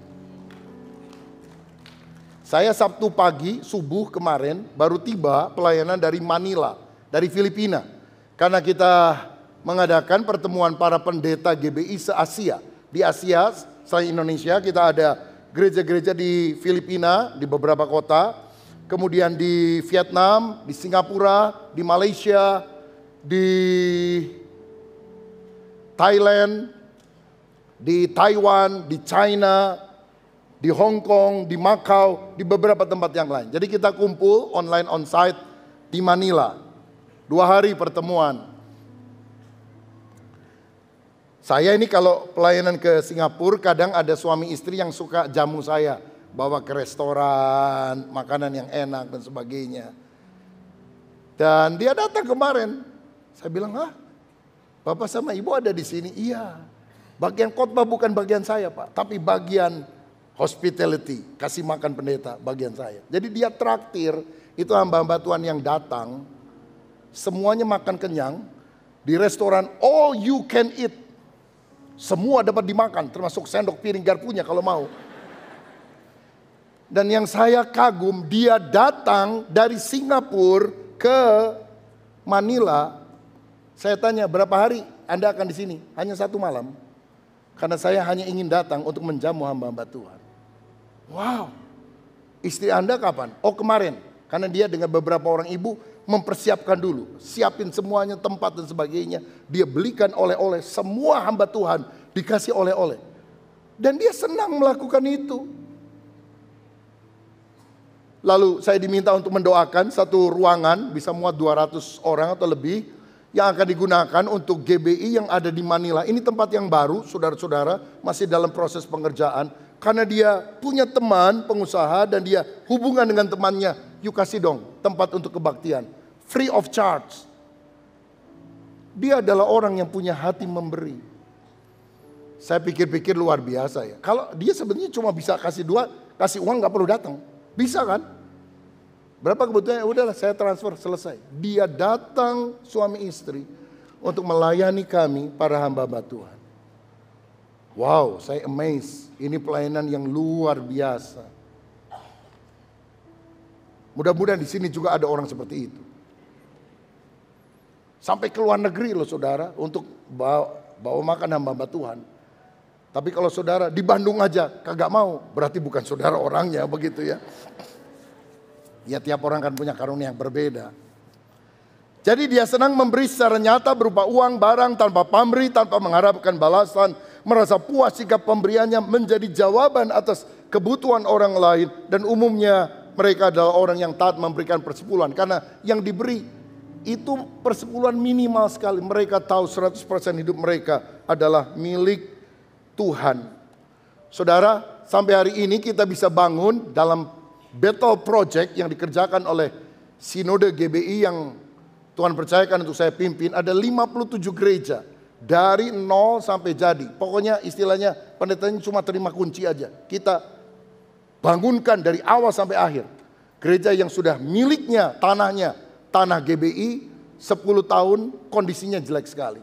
Saya Sabtu pagi, subuh kemarin baru tiba pelayanan dari Manila, dari Filipina. Karena kita mengadakan pertemuan para pendeta GBI se-Asia. Di Asia, selain Indonesia kita ada gereja-gereja di Filipina, di beberapa kota. Kemudian di Vietnam, di Singapura, di Malaysia, di Thailand, di Taiwan, di China, di Hong Kong, di Macau, di beberapa tempat yang lain. Jadi kita kumpul online onsite di Manila. 2 hari pertemuan. Saya ini kalau pelayanan ke Singapura kadang ada suami istri yang suka jamu saya. Bawa ke restoran, makanan yang enak dan sebagainya. Dan dia datang kemarin. Saya bilang, Bapak sama Ibu ada di sini? Iya. Bagian khotbah bukan bagian saya Pak, tapi bagian hospitality, kasih makan pendeta, bagian saya. Jadi dia traktir, itu hamba-hamba Tuhan yang datang, semuanya makan kenyang, di restoran all you can eat. Semua dapat dimakan, termasuk sendok piring garpunya kalau mau. Dan yang saya kagum, dia datang dari Singapura ke Manila. Saya tanya, berapa hari Anda akan di sini? Hanya 1 malam. Karena saya hanya ingin datang untuk menjamu hamba-hamba Tuhan. Wow. Istri Anda kapan? Oh kemarin. Karena dia dengan beberapa orang ibu mempersiapkan dulu. Siapin semuanya, tempat dan sebagainya. Dia belikan oleh-oleh. Semua hamba Tuhan dikasih oleh-oleh. Dan dia senang melakukan itu. Lalu saya diminta untuk mendoakan satu ruangan. Bisa muat 200 orang atau lebih. Yang akan digunakan untuk GBI yang ada di Manila. Ini tempat yang baru, saudara-saudara, masih dalam proses pengerjaan. Karena dia punya teman pengusaha dan dia hubungan dengan temannya. Yuk kasih dong tempat untuk kebaktian. Free of charge. Dia adalah orang yang punya hati memberi. Saya pikir-pikir luar biasa ya. Kalau dia sebenarnya cuma bisa kasih uang nggak perlu datang. Bisa kan? Berapa kebutuhannya? Udahlah saya transfer, selesai. Dia datang suami istri untuk melayani kami para hamba-hamba Tuhan. Wow, saya amazed. Ini pelayanan yang luar biasa. Mudah-mudahan di sini juga ada orang seperti itu. Sampai ke luar negeri loh saudara untuk bawa makan hamba-hamba Tuhan. Tapi kalau saudara di Bandung aja kagak mau, berarti bukan saudara orangnya, begitu ya. Ya tiap orang kan punya karunia yang berbeda. Jadi dia senang memberi secara nyata berupa uang, barang, tanpa pamrih, tanpa mengharapkan balasan. Merasa puas jika pemberiannya menjadi jawaban atas kebutuhan orang lain. Dan umumnya mereka adalah orang yang taat memberikan persepuluhan. Karena yang diberi itu persepuluhan minimal sekali. Mereka tahu 100% hidup mereka adalah milik Tuhan. Saudara, sampai hari ini kita bisa bangun dalam Battle Project yang dikerjakan oleh Sinode GBI yang Tuhan percayakan untuk saya pimpin. Ada 57 gereja. Dari nol sampai jadi. Pokoknya istilahnya pendetanya cuma terima kunci aja. Kita bangunkan dari awal sampai akhir. Gereja yang sudah miliknya tanahnya, tanah GBI 10 tahun kondisinya jelek sekali.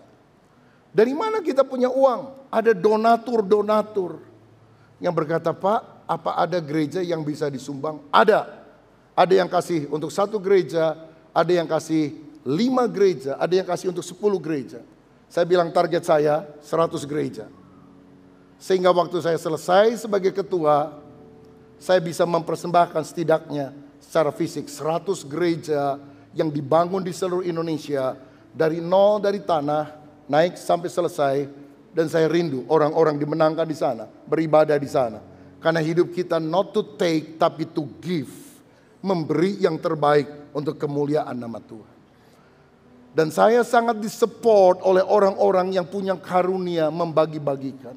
Dari mana kita punya uang? Ada donatur-donatur yang berkata, Pak, apa ada gereja yang bisa disumbang? Ada. Ada yang kasih untuk 1 gereja, ada yang kasih 5 gereja, ada yang kasih untuk 10 gereja. Saya bilang target saya 100 gereja. Sehingga waktu saya selesai sebagai ketua, saya bisa mempersembahkan setidaknya secara fisik 100 gereja yang dibangun di seluruh Indonesia. Dari nol, dari tanah, naik sampai selesai. Dan saya rindu orang-orang dimenangkan di sana, beribadah di sana. Karena hidup kita not to take, tapi to give. Memberi yang terbaik untuk kemuliaan nama Tuhan. Dan saya sangat disupport oleh orang-orang yang punya karunia membagi-bagikan.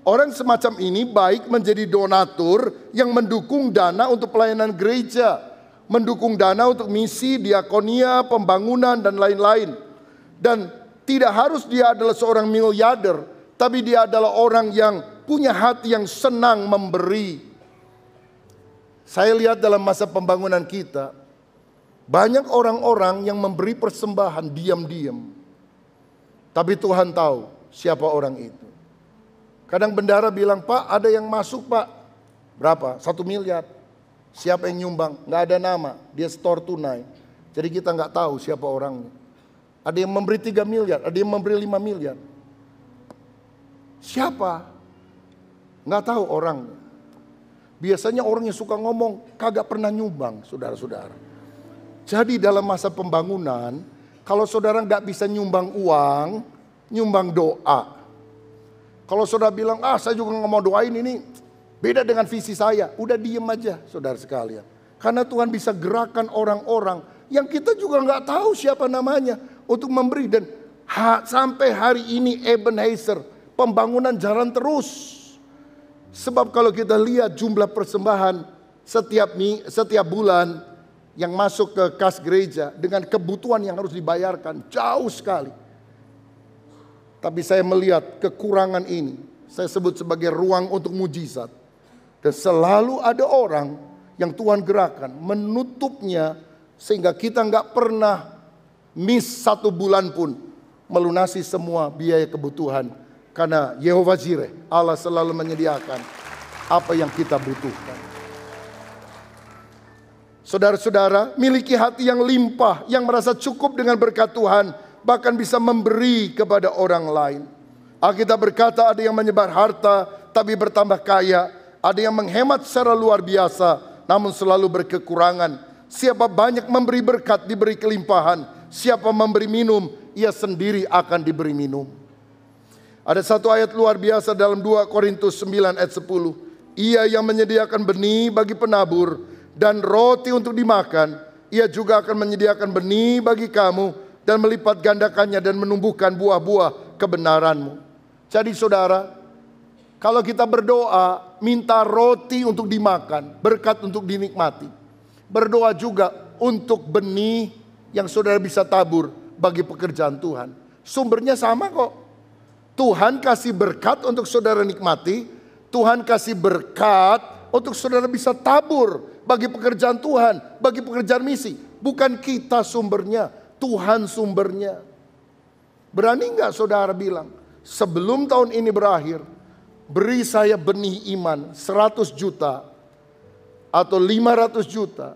Orang semacam ini baik menjadi donatur yang mendukung dana untuk pelayanan gereja. Mendukung dana untuk misi, diakonia, pembangunan, dan lain-lain. Dan tidak harus dia adalah seorang miliarder, tapi dia adalah orang yang punya hati yang senang memberi. Saya lihat dalam masa pembangunan kita, banyak orang-orang yang memberi persembahan diam-diam. Tapi Tuhan tahu siapa orang itu. Kadang bendara bilang, Pak ada yang masuk Pak. Berapa? 1 miliar. Siapa yang nyumbang? Nggak ada nama. Dia store tunai. Jadi kita nggak tahu siapa orangnya. Ada yang memberi 3 miliar. Ada yang memberi 5 miliar. Siapa? Nggak tahu orangnya. Biasanya orang yang suka ngomong kagak pernah nyumbang, saudara-saudara. Jadi dalam masa pembangunan, kalau saudara nggak bisa nyumbang uang, nyumbang doa. Kalau saudara bilang, saya juga nggak mau doain ini, beda dengan visi saya. Udah diem aja saudara sekalian. Karena Tuhan bisa gerakan orang-orang yang kita juga nggak tahu siapa namanya untuk memberi. Dan sampai hari ini Ebenezer, pembangunan jalan terus. Sebab kalau kita lihat jumlah persembahan setiap bulan, yang masuk ke kas gereja dengan kebutuhan yang harus dibayarkan jauh sekali. Tapi saya melihat kekurangan ini, saya sebut sebagai ruang untuk mujizat. Dan selalu ada orang yang Tuhan gerakan menutupnya sehingga kita nggak pernah miss 1 bulan pun melunasi semua biaya kebutuhan. Karena Yehova Jireh, Allah selalu menyediakan apa yang kita butuhkan. Saudara-saudara, miliki hati yang limpah, yang merasa cukup dengan berkat Tuhan, bahkan bisa memberi kepada orang lain. Alkitab berkata ada yang menyebar harta, tapi bertambah kaya. Ada yang menghemat secara luar biasa, namun selalu berkekurangan. Siapa banyak memberi berkat, diberi kelimpahan. Siapa memberi minum, ia sendiri akan diberi minum. Ada satu ayat luar biasa dalam 2 Korintus 9 ayat 10. Ia yang menyediakan benih bagi penabur, dan roti untuk dimakan, ia juga akan menyediakan benih bagi kamu dan melipat gandakannya dan menumbuhkan buah-buah kebenaranmu. Jadi saudara, kalau kita berdoa, minta roti untuk dimakan, berkat untuk dinikmati. Berdoa juga untuk benih yang saudara bisa tabur bagi pekerjaan Tuhan. Sumbernya sama kok. Tuhan kasih berkat untuk saudara nikmati. Tuhan kasih berkat untuk saudara bisa tabur bagi pekerjaan Tuhan, bagi pekerjaan misi. Bukan kita sumbernya, Tuhan sumbernya. Berani nggak saudara bilang, sebelum tahun ini berakhir, beri saya benih iman 100 juta, atau 500 juta,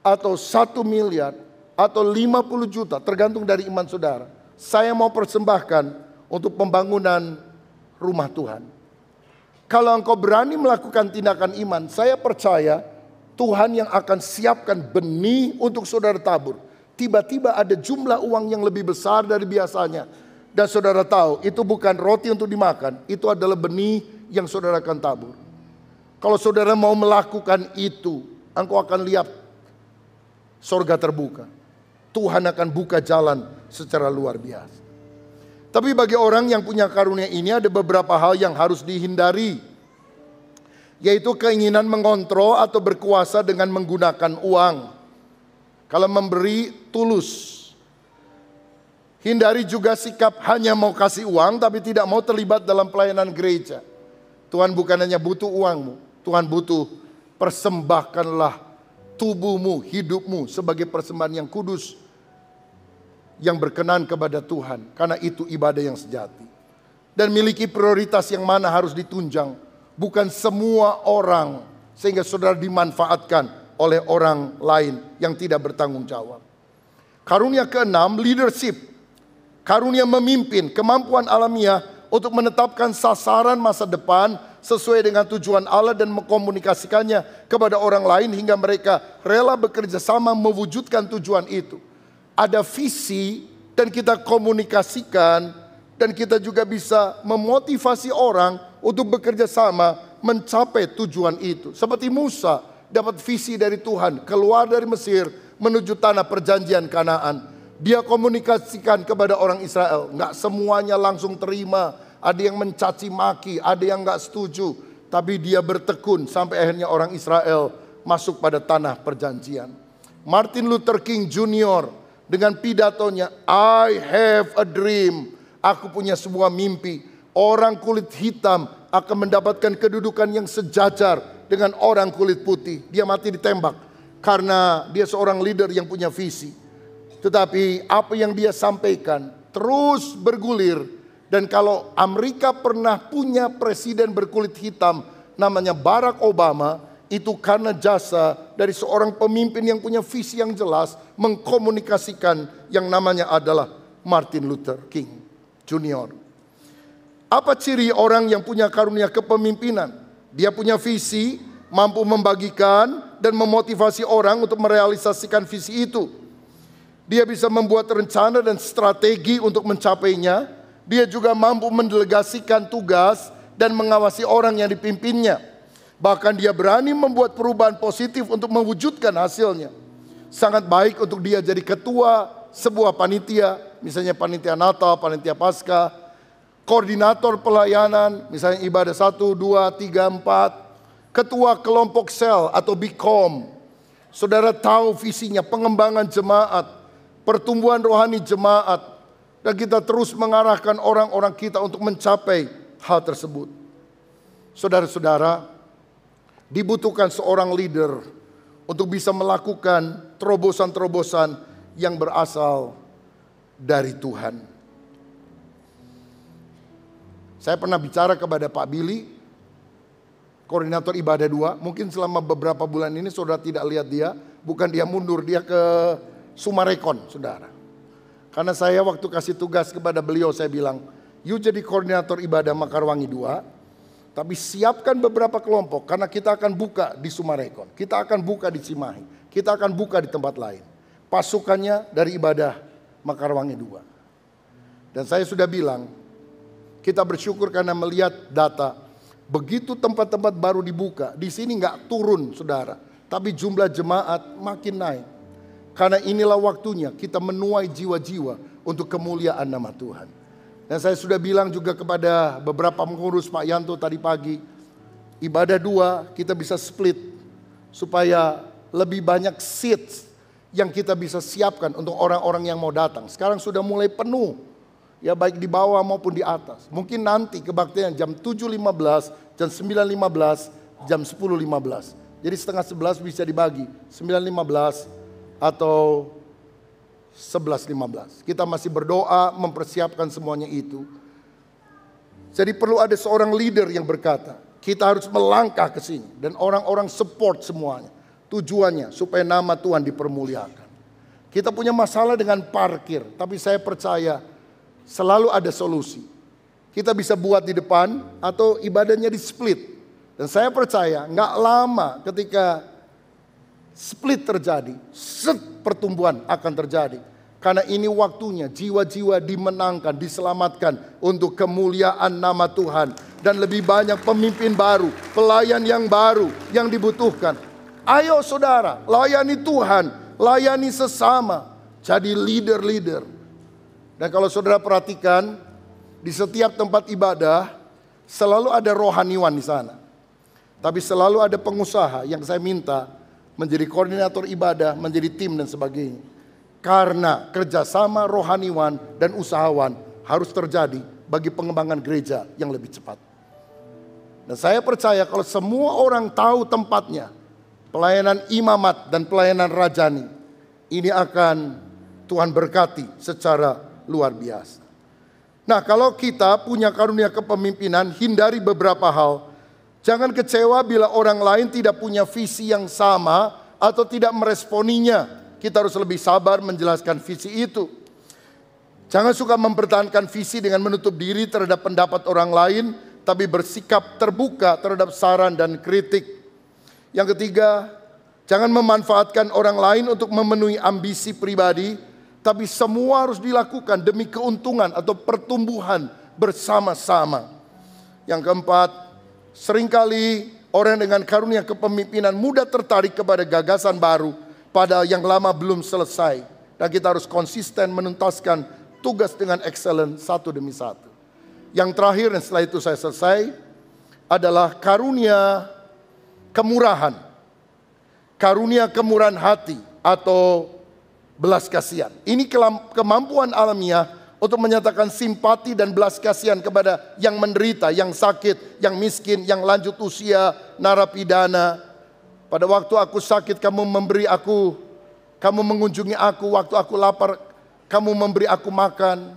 atau 1 miliar, atau 50 juta, tergantung dari iman saudara. Saya mau persembahkan untuk pembangunan rumah Tuhan. Kalau engkau berani melakukan tindakan iman, saya percaya Tuhan yang akan siapkan benih untuk saudara tabur. Tiba-tiba ada jumlah uang yang lebih besar dari biasanya. Dan saudara tahu, itu bukan roti untuk dimakan, itu adalah benih yang saudara akan tabur. Kalau saudara mau melakukan itu, engkau akan lihat sorga terbuka. Tuhan akan buka jalan secara luar biasa. Tapi bagi orang yang punya karunia ini ada beberapa hal yang harus dihindari. Yaitu keinginan mengontrol atau berkuasa dengan menggunakan uang. Kalau memberi tulus. Hindari juga sikap hanya mau kasih uang tapi tidak mau terlibat dalam pelayanan gereja. Tuhan bukan hanya butuh uangmu. Tuhan butuh persembahkanlah tubuhmu, hidupmu sebagai persembahan yang kudus. Yang berkenan kepada Tuhan. Karena itu ibadah yang sejati. Dan miliki prioritas yang mana harus ditunjang. Bukan semua orang. Sehingga saudara dimanfaatkan oleh orang lain yang tidak bertanggung jawab. Karunia keenam, leadership. Karunia memimpin, kemampuan alamiah untuk menetapkan sasaran masa depan sesuai dengan tujuan Allah dan mengkomunikasikannya kepada orang lain hingga mereka rela bekerja sama mewujudkan tujuan itu. Ada visi dan kita komunikasikan dan kita juga bisa memotivasi orang untuk bekerja sama mencapai tujuan itu. Seperti Musa dapat visi dari Tuhan keluar dari Mesir menuju tanah perjanjian Kanaan. Dia komunikasikan kepada orang Israel. Nggak semuanya langsung terima. Ada yang mencaci maki, ada yang nggak setuju. Tapi dia bertekun sampai akhirnya orang Israel masuk pada tanah perjanjian. Martin Luther King Jr. dengan pidatonya, I have a dream. Aku punya sebuah mimpi. Orang kulit hitam akan mendapatkan kedudukan yang sejajar dengan orang kulit putih. Dia mati ditembak karena dia seorang leader yang punya visi. Tetapi apa yang dia sampaikan terus bergulir. Dan kalau Amerika pernah punya presiden berkulit hitam namanya Barack Obama, itu karena jasa dari seorang pemimpin yang punya visi yang jelas mengkomunikasikan yang namanya adalah Martin Luther King Jr. Apa ciri orang yang punya karunia kepemimpinan? Dia punya visi, mampu membagikan dan memotivasi orang untuk merealisasikan visi itu. Dia bisa membuat rencana dan strategi untuk mencapainya. Dia juga mampu mendelegasikan tugas dan mengawasi orang yang dipimpinnya. Bahkan dia berani membuat perubahan positif untuk mewujudkan hasilnya. Sangat baik untuk dia jadi ketua sebuah panitia. Misalnya panitia Natal, panitia Paskah. Koordinator pelayanan, misalnya ibadah 1, 2, 3, 4. Ketua kelompok sel atau BIKOM. Saudara tahu visinya, pengembangan jemaat. Pertumbuhan rohani jemaat. Dan kita terus mengarahkan orang-orang kita untuk mencapai hal tersebut. Saudara-saudara, dibutuhkan seorang leader untuk bisa melakukan terobosan-terobosan yang berasal dari Tuhan. Saya pernah bicara kepada Pak Billy, koordinator ibadah 2. Mungkin selama beberapa bulan ini saudara tidak lihat dia. Bukan dia mundur, dia ke Sumarekon, saudara. Karena saya waktu kasih tugas kepada beliau, saya bilang, you jadi koordinator ibadah Mekarwangi 2. Tapi siapkan beberapa kelompok karena kita akan buka di Sumarekon. Kita akan buka di Cimahi. Kita akan buka di tempat lain. Pasukannya dari ibadah Mekarwangi 2. Dan saya sudah bilang, kita bersyukur karena melihat data. Begitu tempat-tempat baru dibuka, di sini nggak turun saudara. Tapi jumlah jemaat makin naik. Karena inilah waktunya kita menuai jiwa-jiwa untuk kemuliaan nama Tuhan. Dan saya sudah bilang juga kepada beberapa pengurus Pak Yanto tadi pagi. Ibadah 2 kita bisa split. Supaya lebih banyak seats yang kita bisa siapkan untuk orang-orang yang mau datang. Sekarang sudah mulai penuh. Ya baik di bawah maupun di atas. Mungkin nanti kebaktian jam 7.15, jam 9.15, jam 10.15. Jadi setengah 11 bisa dibagi 9.15 atau 11.15. Kita masih berdoa mempersiapkan semuanya itu. Jadi perlu ada seorang leader yang berkata, kita harus melangkah ke sini. Dan orang-orang support semuanya. Tujuannya supaya nama Tuhan dipermuliakan. Kita punya masalah dengan parkir. Tapi saya percaya selalu ada solusi. Kita bisa buat di depan atau ibadahnya di split. Dan saya percaya nggak lama ketika split terjadi, pertumbuhan akan terjadi. Karena ini waktunya jiwa-jiwa dimenangkan, diselamatkan untuk kemuliaan nama Tuhan. Dan lebih banyak pemimpin baru, pelayan yang baru yang dibutuhkan. Ayo saudara, layani Tuhan, layani sesama, jadi leader-leader. Dan kalau saudara perhatikan, di setiap tempat ibadah selalu ada rohaniwan di sana. Tapi selalu ada pengusaha yang saya minta menjadi koordinator ibadah, menjadi tim dan sebagainya. Karena kerjasama rohaniwan dan usahawan harus terjadi bagi pengembangan gereja yang lebih cepat. Dan saya percaya kalau semua orang tahu tempatnya, pelayanan imamat dan pelayanan rajani, ini akan Tuhan berkati secara luar biasa. Nah, kalau kita punya karunia kepemimpinan, hindari beberapa hal. Jangan kecewa bila orang lain tidak punya visi yang sama atau tidak meresponinya. Kita harus lebih sabar menjelaskan visi itu. Jangan suka mempertahankan visi dengan menutup diri terhadap pendapat orang lain, tapi bersikap terbuka terhadap saran dan kritik. Yang ketiga, jangan memanfaatkan orang lain untuk memenuhi ambisi pribadi, tapi semua harus dilakukan demi keuntungan atau pertumbuhan bersama-sama. Yang keempat, seringkali orang dengan karunia kepemimpinan mudah tertarik kepada gagasan baru, padahal yang lama belum selesai. Dan kita harus konsisten menuntaskan tugas dengan excellent satu demi satu. Yang terakhir dan setelah itu saya selesai adalah karunia kemurahan. Karunia kemurahan hati atau belas kasihan. Ini kemampuan alamiah untuk menyatakan simpati dan belas kasihan kepada yang menderita, yang sakit, yang miskin, yang lanjut usia, narapidana. Pada waktu aku sakit, kamu mengunjungi aku. Waktu aku lapar, kamu memberi aku makan.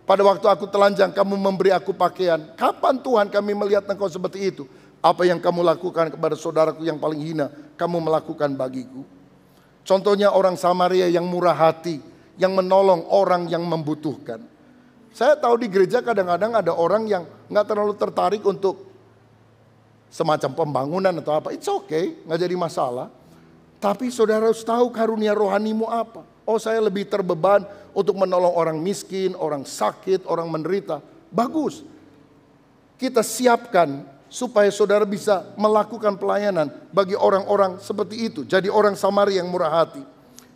Pada waktu aku telanjang, kamu memberi aku pakaian. Kapan Tuhan kami melihat engkau seperti itu? Apa yang kamu lakukan kepada saudaraku yang paling hina, kamu melakukan bagiku. Contohnya orang Samaria yang murah hati, yang menolong orang yang membutuhkan. Saya tahu di gereja kadang-kadang ada orang yang nggak terlalu tertarik untuk semacam pembangunan atau apa. It's okay, nggak jadi masalah. Tapi saudara harus tahu karunia rohanimu apa. Oh, saya lebih terbeban untuk menolong orang miskin, orang sakit, orang menderita. Bagus. Kita siapkan supaya saudara bisa melakukan pelayanan bagi orang-orang seperti itu. Jadi orang Samaria yang murah hati.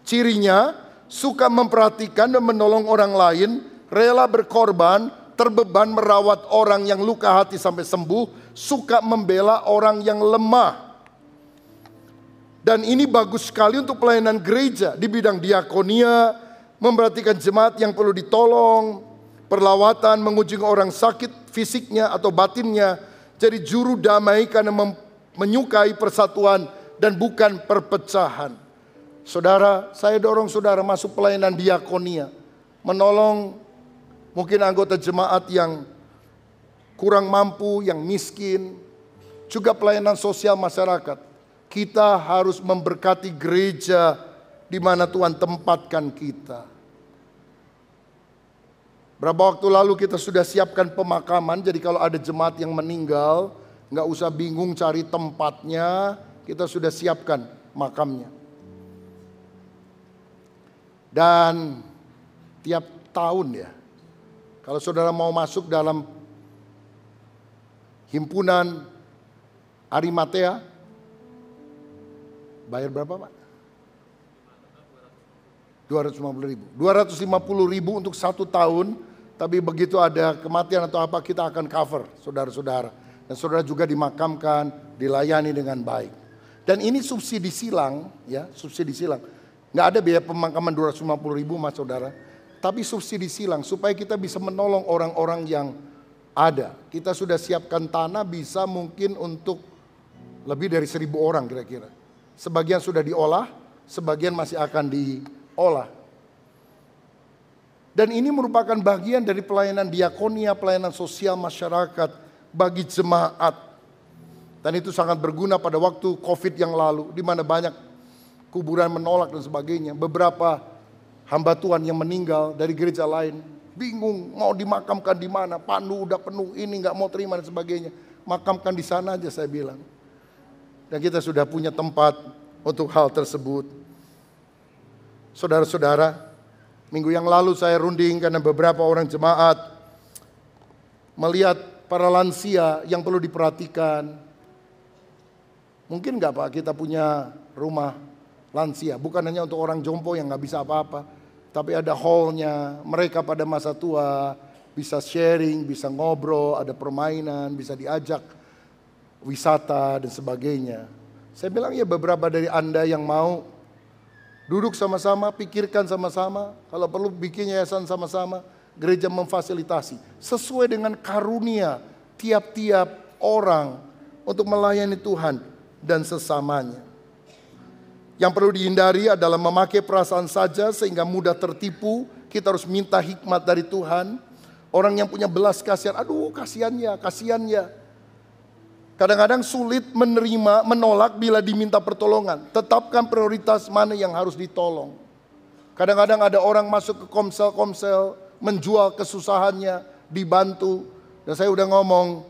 Cirinya suka memperhatikan dan menolong orang lain, rela berkorban, terbeban merawat orang yang luka hati sampai sembuh, suka membela orang yang lemah. Dan ini bagus sekali untuk pelayanan gereja di bidang diakonia, memperhatikan jemaat yang perlu ditolong, perlawatan, mengunjungi orang sakit fisiknya atau batinnya. Jadi juru damai karena menyukai persatuan dan bukan perpecahan. Saudara, saya dorong saudara masuk pelayanan diakonia. Menolong mungkin anggota jemaat yang kurang mampu, yang miskin. Juga pelayanan sosial masyarakat. Kita harus memberkati gereja di mana Tuhan tempatkan kita. Berapa waktu lalu kita sudah siapkan pemakaman, jadi kalau ada jemaat yang meninggal, nggak usah bingung cari tempatnya, kita sudah siapkan makamnya. Dan tiap tahun ya, kalau saudara mau masuk dalam himpunan Arimatea, bayar berapa Pak? 250.000. 250.000 untuk 1 tahun. Tapi begitu ada kematian atau apa, kita akan cover saudara-saudara. Dan saudara juga dimakamkan, dilayani dengan baik. Dan ini subsidi silang, ya, subsidi silang. Nggak ada biaya pemakaman 250.000 mas saudara. tapi subsidi silang supaya kita bisa menolong orang-orang yang ada. Kita sudah siapkan tanah bisa mungkin untuk lebih dari 1.000 orang kira-kira. Sebagian sudah diolah, sebagian masih akan diolah. Dan ini merupakan bagian dari pelayanan diakonia, pelayanan sosial masyarakat bagi jemaat. Dan itu sangat berguna pada waktu COVID yang lalu, di mana banyak kuburan menolak dan sebagainya. Beberapa hamba Tuhan yang meninggal dari gereja lain, bingung mau dimakamkan di mana, Pandu udah penuh, ini nggak mau terima dan sebagainya. Makamkan di sana aja saya bilang. Dan kita sudah punya tempat untuk hal tersebut. Saudara-saudara, minggu yang lalu saya runding karena beberapa orang jemaat melihat para lansia yang perlu diperhatikan. Mungkin nggak Pak kita punya rumah lansia, bukan hanya untuk orang jompo yang nggak bisa apa-apa, tapi ada hallnya, mereka pada masa tua bisa sharing, bisa ngobrol, ada permainan, bisa diajak wisata dan sebagainya. Saya bilang ya beberapa dari Anda yang mau duduk sama-sama, pikirkan sama-sama, kalau perlu bikin yayasan sama-sama, gereja memfasilitasi sesuai dengan karunia tiap-tiap orang untuk melayani Tuhan dan sesamanya. Yang perlu dihindari adalah memakai perasaan saja sehingga mudah tertipu. Kita harus minta hikmat dari Tuhan. Orang yang punya belas kasihan, aduh kasihannya. Kadang-kadang sulit menerima, menolak bila diminta pertolongan. Tetapkan prioritas mana yang harus ditolong. Kadang-kadang ada orang masuk ke komsel-komsel, menjual kesusahannya, dibantu. Dan saya udah ngomong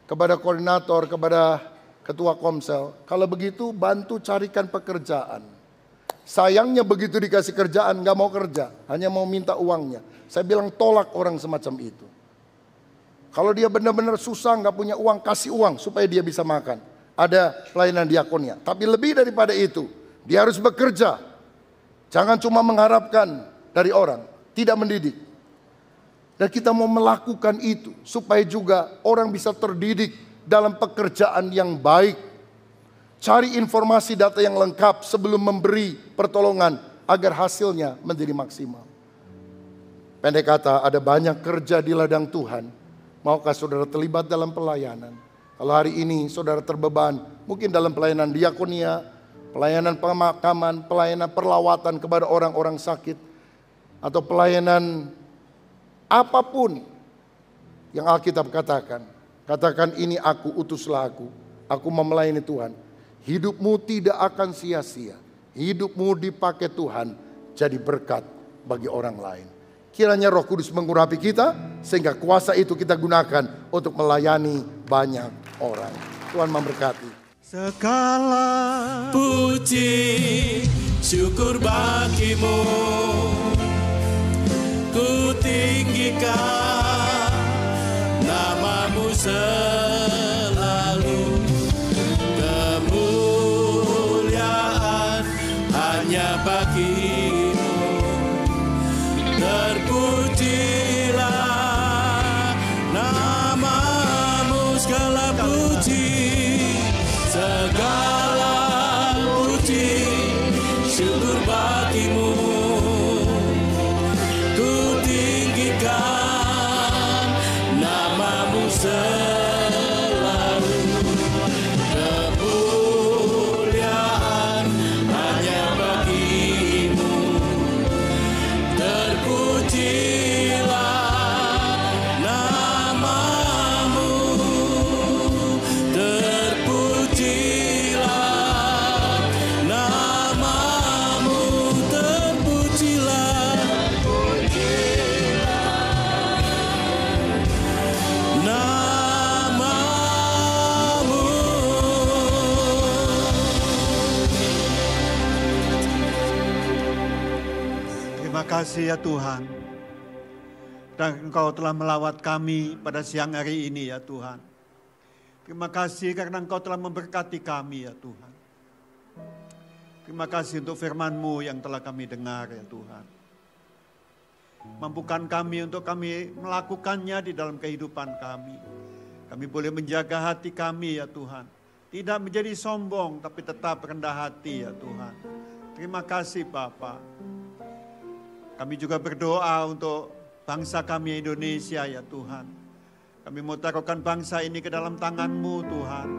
kepada koordinator, kepada ketua komsel, kalau begitu bantu carikan pekerjaan. Sayangnya begitu dikasih kerjaan gak mau kerja, hanya mau minta uangnya. Saya bilang tolak orang semacam itu. Kalau dia benar-benar susah gak punya uang, kasih uang supaya dia bisa makan. Ada pelayanan diakonia. Tapi lebih daripada itu, dia harus bekerja. Jangan cuma mengharapkan dari orang, tidak mendidik. Dan kita mau melakukan itu supaya juga orang bisa terdidik dalam pekerjaan yang baik. Cari informasi data yang lengkap sebelum memberi pertolongan agar hasilnya menjadi maksimal. Pendek kata, ada banyak kerja di ladang Tuhan. Maukah saudara terlibat dalam pelayanan? Kalau hari ini saudara terbeban, mungkin dalam pelayanan diakonia, pelayanan pemakaman, pelayanan perlawatan kepada orang-orang sakit, atau pelayanan apapun yang Alkitab katakan. Katakan ini aku, utuslah aku mau melayani Tuhan. Hidupmu tidak akan sia-sia. Hidupmu dipakai Tuhan jadi berkat bagi orang lain. Kiranya Roh Kudus mengurapi kita sehingga kuasa itu kita gunakan untuk melayani banyak orang. Tuhan memberkati. Segala puji syukur bagimu, ku tinggikan namamu selalu. Kemuliaan hanya bagimu. Terpujilah namamu, segala puji, segala puji syukur bagimu. Ku tinggikan namamu selalu. Kemuliaan hanya bagimu. Terpujilah namamu, terpujilah namamu, terpujilah namamu. Terima kasih ya Tuhan. Dan Engkau telah melawat kami pada siang hari ini ya Tuhan. Terima kasih karena Engkau telah memberkati kami ya Tuhan. Terima kasih untuk firman-Mu yang telah kami dengar ya Tuhan. Mampukan kami untuk kami melakukannya di dalam kehidupan kami. Kami boleh menjaga hati kami ya Tuhan. Tidak menjadi sombong tapi tetap rendah hati ya Tuhan. Terima kasih Bapa. Kami juga berdoa untuk bangsa kami Indonesia ya Tuhan. Kami mau taruhkan bangsa ini ke dalam tangan-Mu Tuhan.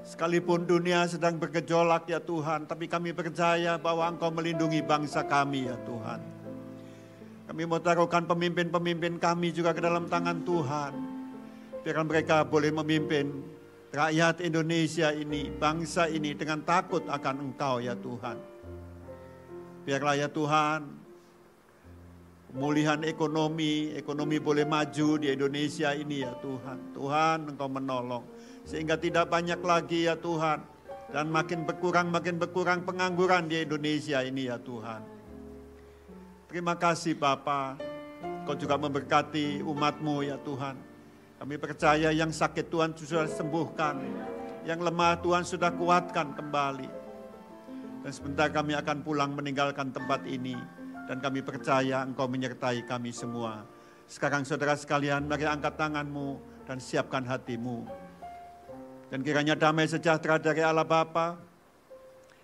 Sekalipun dunia sedang bergejolak ya Tuhan, tapi kami percaya bahwa Engkau melindungi bangsa kami ya Tuhan. Kami mau taruhkan pemimpin-pemimpin kami juga ke dalam tangan Tuhan. Biarkan mereka boleh memimpin rakyat Indonesia ini, bangsa ini dengan takut akan Engkau ya Tuhan. Biarlah ya Tuhan, pemulihan ekonomi boleh maju di Indonesia ini ya Tuhan. Tuhan Engkau menolong. Sehingga tidak banyak lagi ya Tuhan. Dan makin berkurang pengangguran di Indonesia ini ya Tuhan. Terima kasih Bapa. Kau juga memberkati umat-Mu ya Tuhan. Kami percaya yang sakit Tuhan sudah sembuhkan. Yang lemah Tuhan sudah kuatkan kembali. Dan sebentar kami akan pulang meninggalkan tempat ini. Dan kami percaya Engkau menyertai kami semua. Sekarang saudara sekalian, mari angkat tanganmu dan siapkan hatimu. Dan kiranya damai sejahtera dari Allah Bapa,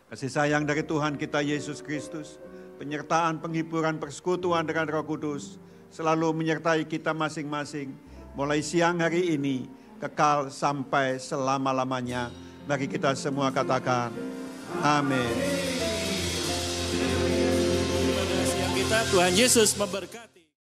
kasih sayang dari Tuhan kita Yesus Kristus, penyertaan, penghiburan, persekutuan dengan Roh Kudus, selalu menyertai kita masing-masing, mulai siang hari ini, kekal sampai selama-lamanya. Mari kita semua katakan, amin. Tuhan Yesus memberkati.